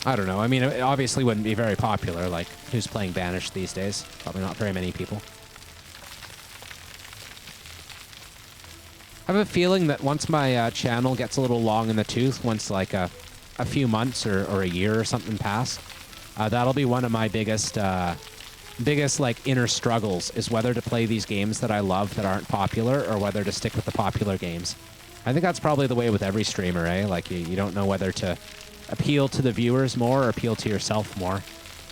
I don't know. I mean, it obviously wouldn't be very popular. Like, who's playing Banished these days? Probably not very many people. I have a feeling that once my channel gets a little long in the tooth, once like a few months or a year or something pass, that'll be one of my biggest like inner struggles, is whether to play these games that I love that aren't popular or whether to stick with the popular games. I think that's probably the way with every streamer, eh? Like you don't know whether to appeal to the viewers more or appeal to yourself more.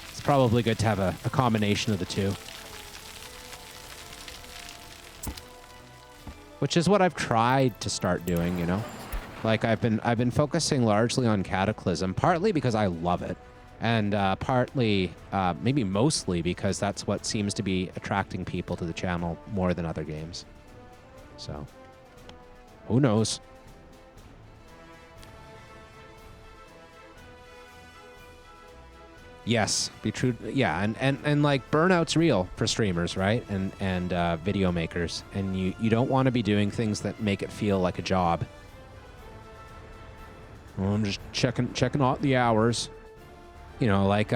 It's probably good to have a combination of the two. Which is what I've tried to start doing, you know? Like I've been focusing largely on Cataclysm, partly because I love it, and partly, maybe mostly because that's what seems to be attracting people to the channel more than other games. So, who knows? Yes, be true. Yeah, and like burnout's real for streamers, right? And video makers, and you don't want to be doing things that make it feel like a job. Well, I'm just checking out the hours, you know, like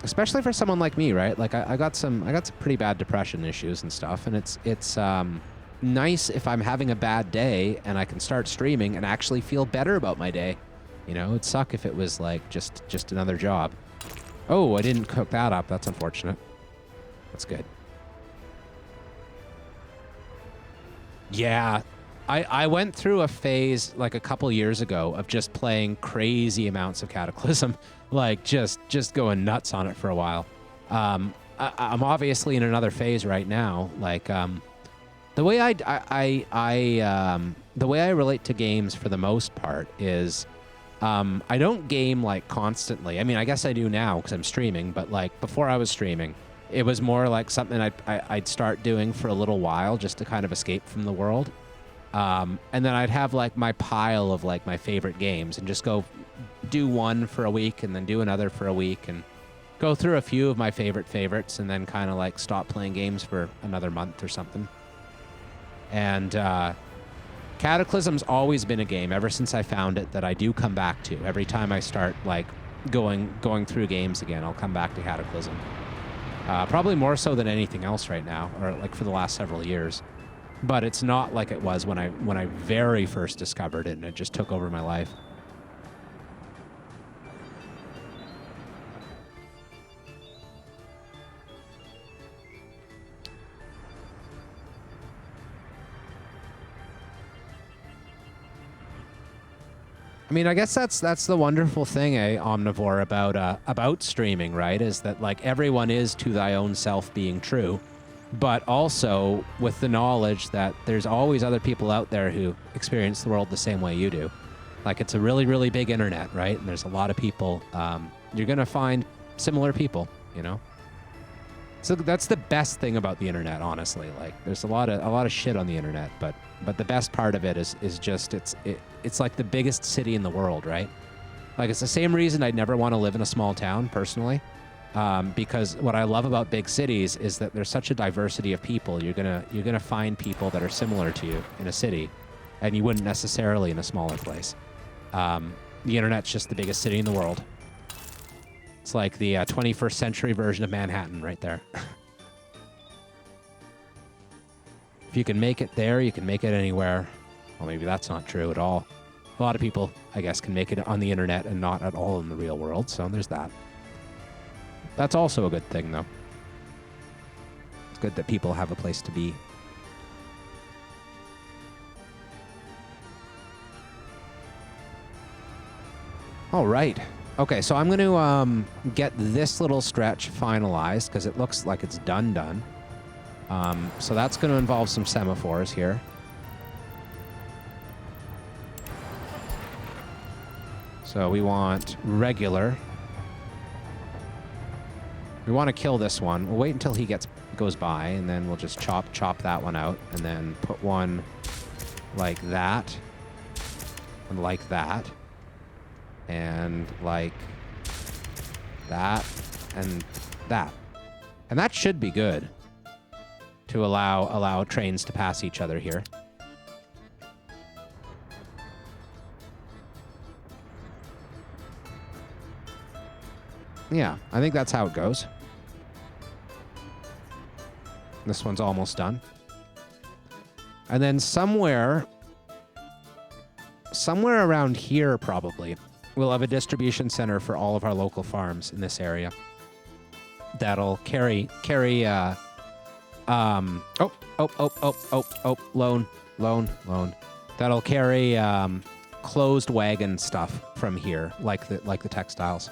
especially for someone like me, right? Like I got some pretty bad depression issues and stuff, and it's nice if I'm having a bad day and I can start streaming and actually feel better about my day. You know, it'd suck if it was like just another job. Oh, I didn't cook that up. That's unfortunate. That's good. Yeah. I went through a phase like a couple years ago of just playing crazy amounts of Cataclysm. Like just going nuts on it for a while. I'm obviously in another phase right now. Like the way the way I relate to games for the most part is I don't game like constantly. I mean, I guess I do now because I'm streaming, but like before I was streaming, it was more like something I'd start doing for a little while just to kind of escape from the world. And then I'd have like my pile of like my favorite games and just go do one for a week and then do another for a week and go through a few of my favorites and then kind of like stop playing games for another month or something. And Cataclysm's always been a game ever since I found it that I do come back to. Every time I start like going through games again, I'll come back to Cataclysm. Probably more so than anything else right now, or like for the last several years. But it's not like it was when I very first discovered it and it just took over my life. I mean, I guess that's the wonderful thing, Omnivore, about streaming, right? Is that like everyone is to thy own self being true, but also with the knowledge that there's always other people out there who experience the world the same way you do. Like it's a really, really big internet, right? And there's a lot of people. You're gonna find similar people, you know. So that's the best thing about the internet, honestly. Like there's a lot of shit on the internet, but the best part of it is just it's like the biggest city in the world, right? Like it's the same reason I'd never want to live in a small town personally, because what I love about big cities is that there's such a diversity of people. You're gonna find people that are similar to you in a city, and you wouldn't necessarily in a smaller place. The internet's just the biggest city in the world. It's like the 21st century version of Manhattan right there. If you can make it there, you can make it anywhere. Well, maybe that's not true at all. A lot of people, I guess, can make it on the internet and not at all in the real world, so there's that. That's also a good thing, though. It's good that people have a place to be. All right. Okay, so I'm going to get this little stretch finalized because it looks like it's done. So that's going to involve some semaphores here. So we want regular. We want to kill this one. We'll wait until he goes by, and then we'll just chop that one out, and then put one like that, and like that. And like that and that. And that should be good to allow trains to pass each other here. Yeah, I think that's how it goes. This one's almost done. And then somewhere around here, probably, we'll have a distribution center for all of our local farms in this area. That'll carry, loan. That'll carry, closed wagon stuff from here, like the textiles.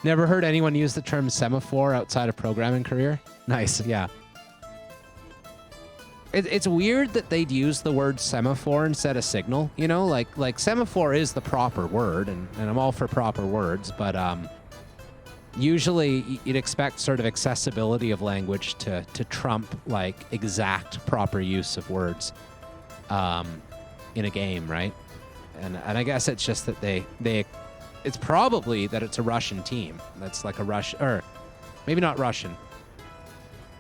Never heard anyone use the term semaphore outside of programming career? Nice, yeah. It's weird that they'd use the word semaphore instead of signal, you know? Like semaphore is the proper word, and I'm all for proper words, but usually you'd expect sort of accessibility of language to trump, like, exact proper use of words in a game, right? And I guess it's just that they it's probably that it's a Russian team. That's like a or maybe not Russian.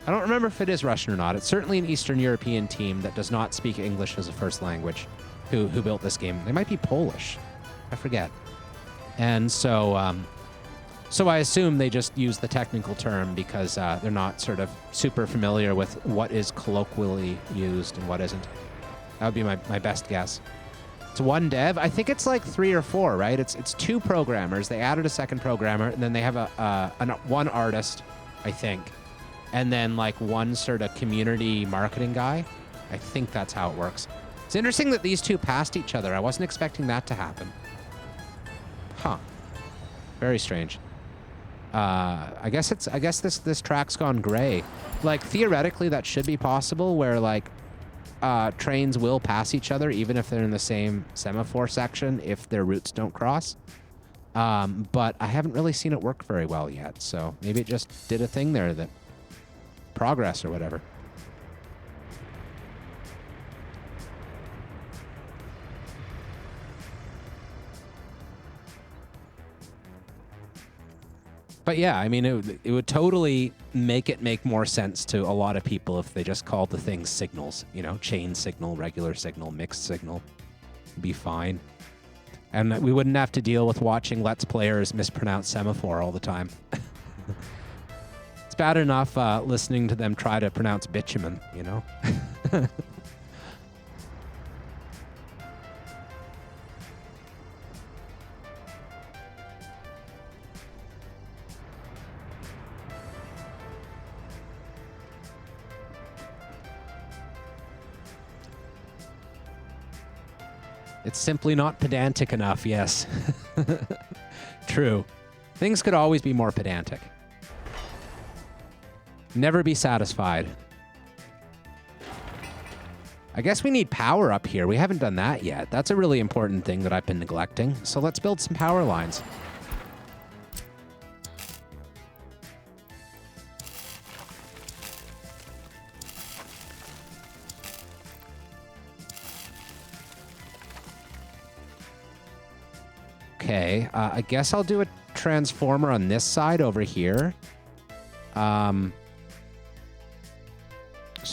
I don't remember if it is Russian or not. It's certainly an Eastern European team that does not speak English as a first language who built this game. They might be Polish. I forget. And so so I assume they just use the technical term because they're not sort of super familiar with what is colloquially used and what isn't. That would be my best guess. It's one dev. I think it's like 3 or 4, right? It's 2 programmers. They added a second programmer, and then they have one artist, I think, and then like one sort of community marketing guy. I think that's how it works. It's interesting that these 2 passed each other. I wasn't expecting that to happen. Huh. Very strange. I guess this track's gone gray. Like theoretically, that should be possible, where like trains will pass each other even if they're in the same semaphore section if their routes don't cross. But I haven't really seen it work very well yet, so maybe it just did a thing there, that progress or whatever. But yeah, I mean, it would totally make more sense to a lot of people if they just called the things signals, you know, chain signal, regular signal, mixed signal. It'd be fine. And we wouldn't have to deal with watching Let's Players mispronounce semaphore all the time. It's bad enough listening to them try to pronounce bitumen, you know? It's simply not pedantic enough, yes. True. Things could always be more pedantic. Never be satisfied. I guess we need power up here. We haven't done that yet. That's a really important thing that I've been neglecting. So let's build some power lines. Okay, I guess I'll do a transformer on this side over here. So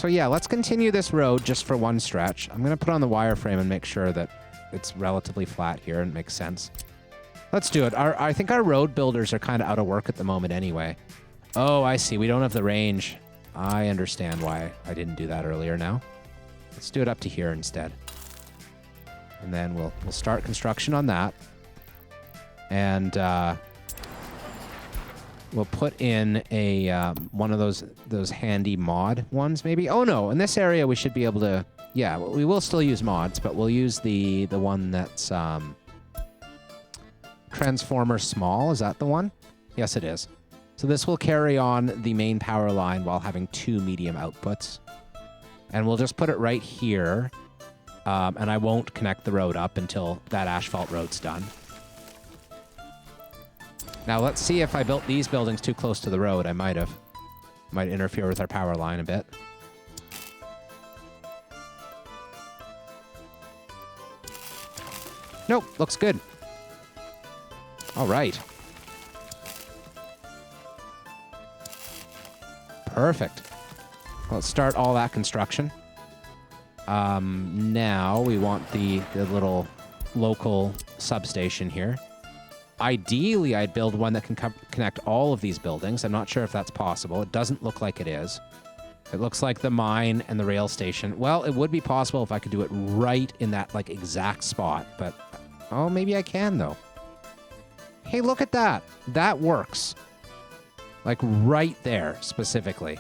yeah, let's continue this road just for one stretch. I'm going to put on the wireframe and make sure that it's relatively flat here and makes sense. Let's do it. I think our road builders are kind of out of work at the moment anyway. Oh, I see. We don't have the range. I understand why I didn't do that earlier now. Let's do it up to here instead. And then we'll start construction on that. And we'll put in a one of those handy mod ones, maybe. Oh no, in this area we should be able to. Yeah, we will still use mods, but we'll use the one that's transformer small. Is that the one? Yes, it is. So this will carry on the main power line while having 2 medium outputs, and we'll just put it right here. And I won't connect the road up until that asphalt road's done. Now, let's see if I built these buildings too close to the road. I might have. Might interfere with our power line a bit. Nope, looks good. All right. Perfect. Let's start all that construction. Now we want the little local substation here. Ideally, I'd build one that can connect all of these buildings. I'm not sure if that's possible. It doesn't look like it is. It looks like the mine and the rail station. Well, it would be possible if I could do it right in that, like, exact spot. But, oh, maybe I can, though. Hey, look at that. That works. Like, right there, specifically.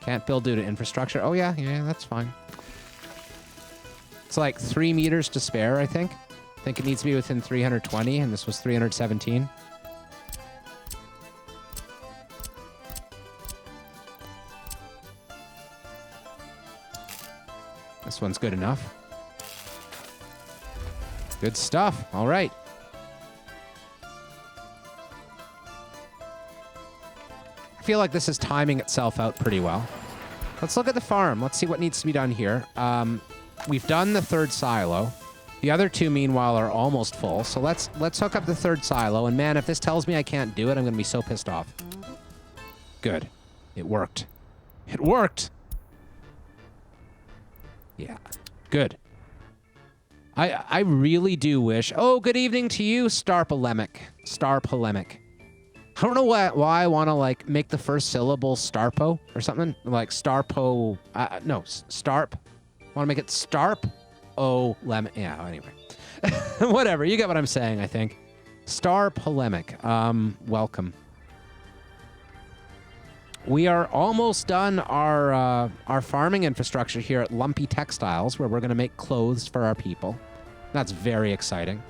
Can't build due to infrastructure. Oh, yeah, that's fine. It's like 3 meters to spare, I think. I think it needs to be within 320, and this was 317. This one's good enough. Good stuff. All right. I feel like this is timing itself out pretty well. Let's look at the farm. Let's see what needs to be done here. We've done the 3rd silo. The other 2, meanwhile, are almost full. So let's hook up the 3rd silo. And man, if this tells me I can't do it, I'm going to be so pissed off. Good. It worked. It worked! Yeah. Good. I really do wish... Oh, good evening to you, Star Polemic. Star Polemic. I don't know why I want to, like, make the first syllable Starpo or something. Like, Starpo... no, Starp. I want to make it Starp. Oh, lemon. Yeah, anyway. Whatever. You get what I'm saying, I think. Star Polemic. Welcome. We are almost done our farming infrastructure here at Lumpy Textiles, where we're going to make clothes for our people. That's very exciting.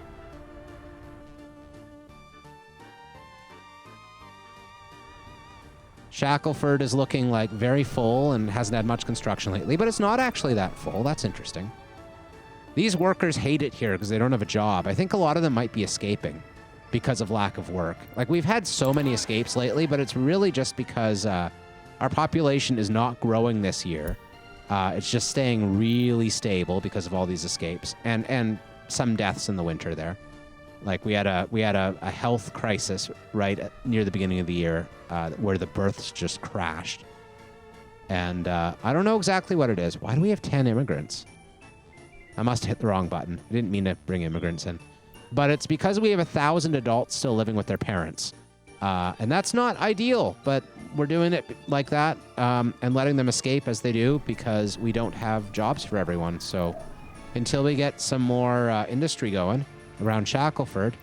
Shackleford is looking like very full and hasn't had much construction lately, but it's not actually that full. That's interesting. These workers hate it here because they don't have a job. I think a lot of them might be escaping because of lack of work. Like, we've had so many escapes lately, but it's really just because our population is not growing this year. It's just staying really stable because of all these escapes and some deaths in the winter there. Like, we had a health crisis near the beginning of the year where the births just crashed. And I don't know exactly what it is. Why do we have 10 immigrants? I must have hit the wrong button. I didn't mean to bring immigrants in. But it's because we have 1,000 adults still living with their parents. And that's not ideal, but we're doing it like that and letting them escape as they do because we don't have jobs for everyone. So until we get some more industry going around Shackleford,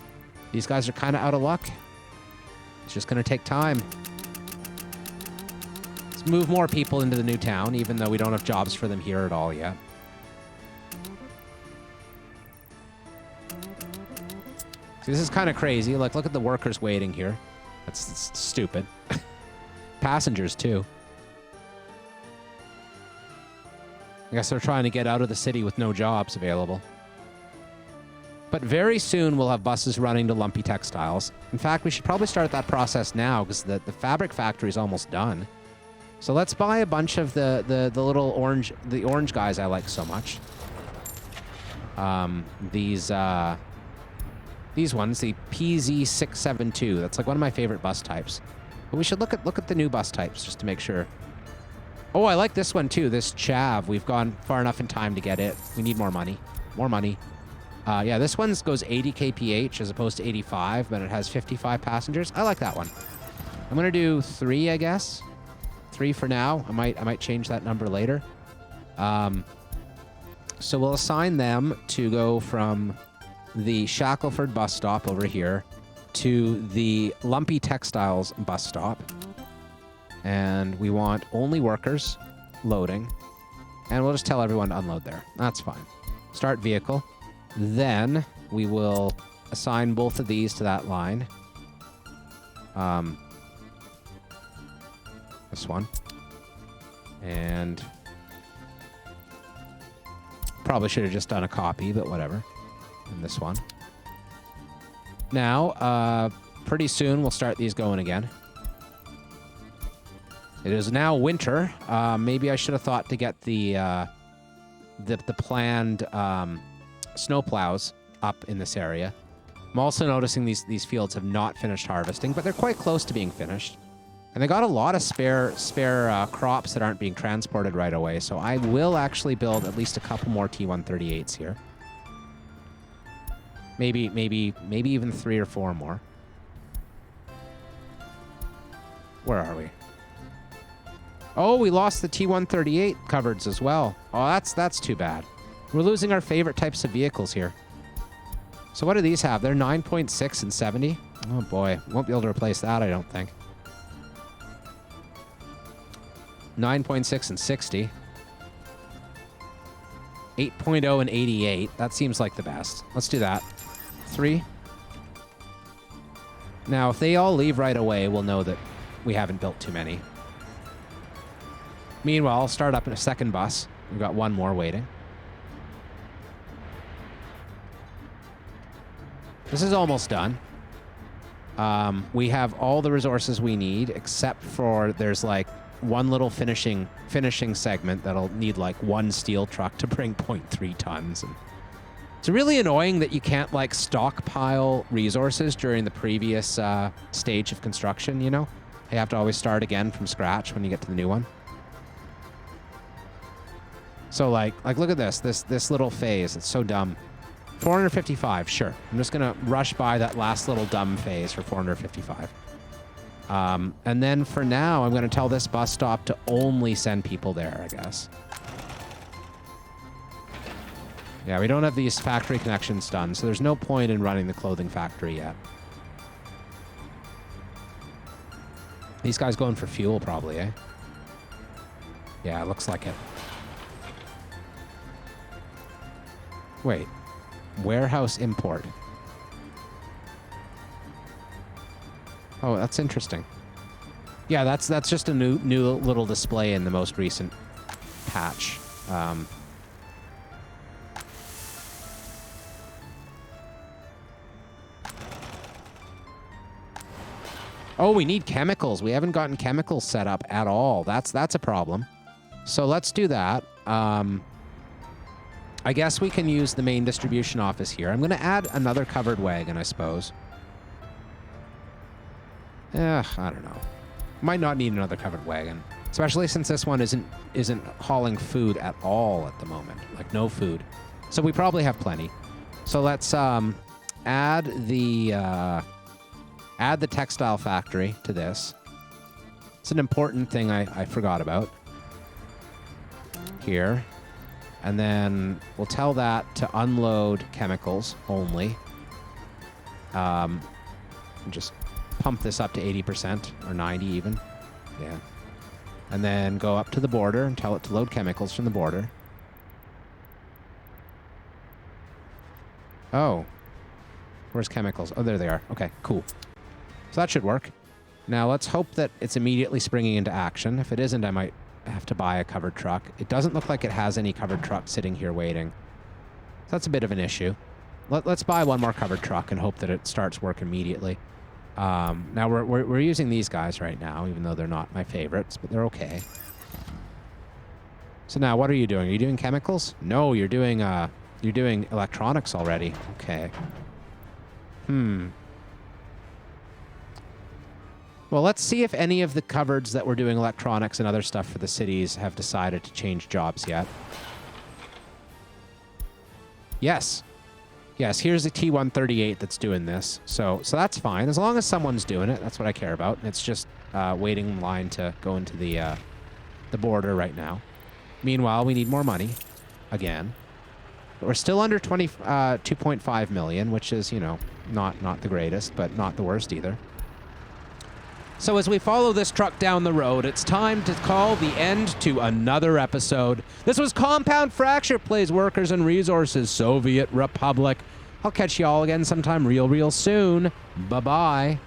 these guys are kind of out of luck. It's just going to take time. Let's move more people into the new town, even though we don't have jobs for them here at all yet. See, this is kind of crazy. Like, look at the workers waiting here. That's stupid. Passengers, too. I guess they're trying to get out of the city with no jobs available. But very soon we'll have buses running to Lumpy Textiles. In fact, we should probably start that process now because the fabric factory is almost done. So let's buy a bunch of the little orange guys I like so much. These ones, the PZ672. That's like one of my favorite bus types. But we should look at the new bus types just to make sure. Oh, I like this one too. This Chav. We've gone far enough in time to get it. We need more money. More money. Yeah, this one goes 80 kph as opposed to 85, but it has 55 passengers. I like that one. I'm gonna do 3, I guess. 3 for now. I might change that number later. So we'll assign them to go from the Shackleford bus stop over here to the Lumpy Textiles bus stop. And we want only workers loading. And we'll just tell everyone to unload there. That's fine. Start vehicle. Then we will assign both of these to that line. This one. And probably should have just done a copy, but whatever. And this one. Now, pretty soon we'll start these going again. It is now winter. Maybe I should have thought to get the planned snowplows up in this area. I'm also noticing these fields have not finished harvesting, but they're quite close to being finished. And they got a lot of spare crops that aren't being transported right away. So I will actually build at least a couple more T-138s here. Maybe even 3 or 4 more. Where are we? Oh, we lost the T-138 coverage as well. Oh, that's too bad. We're losing our favorite types of vehicles here. So what do these have? They're 9.6 and 70. Oh boy, won't be able to replace that, I don't think. 9.6 and 60. 8.0 and 88. That seems like the best. Let's do that. 3. Now, if they all leave right away, we'll know that we haven't built too many. Meanwhile, I'll start up in a second bus. We've got 1 more waiting. This is almost done. We have all the resources we need, except for there's like 1 little finishing segment that'll need like 1 steel truck to bring 0.3 tons. And it's really annoying that you can't like stockpile resources during the previous stage of construction, you know? You have to always start again from scratch when you get to the new one. So like look at this little phase. It's so dumb. 455, sure. I'm just gonna rush by that last little dumb phase for 455. And then for now, I'm gonna tell this bus stop to only send people there, I guess. Yeah, we don't have these factory connections done, so there's no point in running the clothing factory yet. These guys going for fuel probably, eh? Yeah, it looks like it. Wait. Warehouse import. Oh, that's interesting. Yeah, that's just a new little display in the most recent patch. Oh, we need chemicals. We haven't gotten chemicals set up at all. That's a problem. So let's do that. I guess we can use the main distribution office here. I'm going to add another covered wagon, I suppose. I don't know. Might not need another covered wagon, especially since this one isn't hauling food at all at the moment, like no food. So we probably have plenty. So let's add the textile factory to this. It's an important thing I forgot about here. And then we'll tell that to unload chemicals only. And just pump this up to 80% or 90 even. Yeah. And then go up to the border and tell it to load chemicals from the border. Oh. Where's chemicals? Oh, there they are. Okay, cool. So that should work. Now let's hope that it's immediately springing into action. If it isn't, I might have to buy a covered truck. It doesn't look like it has any covered truck sitting here waiting. So that's a bit of an issue. Let's buy 1 more covered truck and hope that it starts work immediately. Now we're using these guys right now, even though they're not my favorites, but they're okay. So now what are you doing? Are you doing chemicals? No, you're doing electronics already. Okay. Well, let's see if any of the cupboards that were doing electronics and other stuff for the cities have decided to change jobs yet. Yes. Yes, here's a T-138 that's doing this. So that's fine. As long as someone's doing it, that's what I care about. It's just waiting in line to go into the border right now. Meanwhile, we need more money. Again. But we're still under 2.5 million, which is, you know, not the greatest, but not the worst either. So as we follow this truck down the road, it's time to call the end to another episode. This was Compound Fracture Plays Workers and Resources, Soviet Republic. I'll catch you all again sometime real soon. Bye-bye.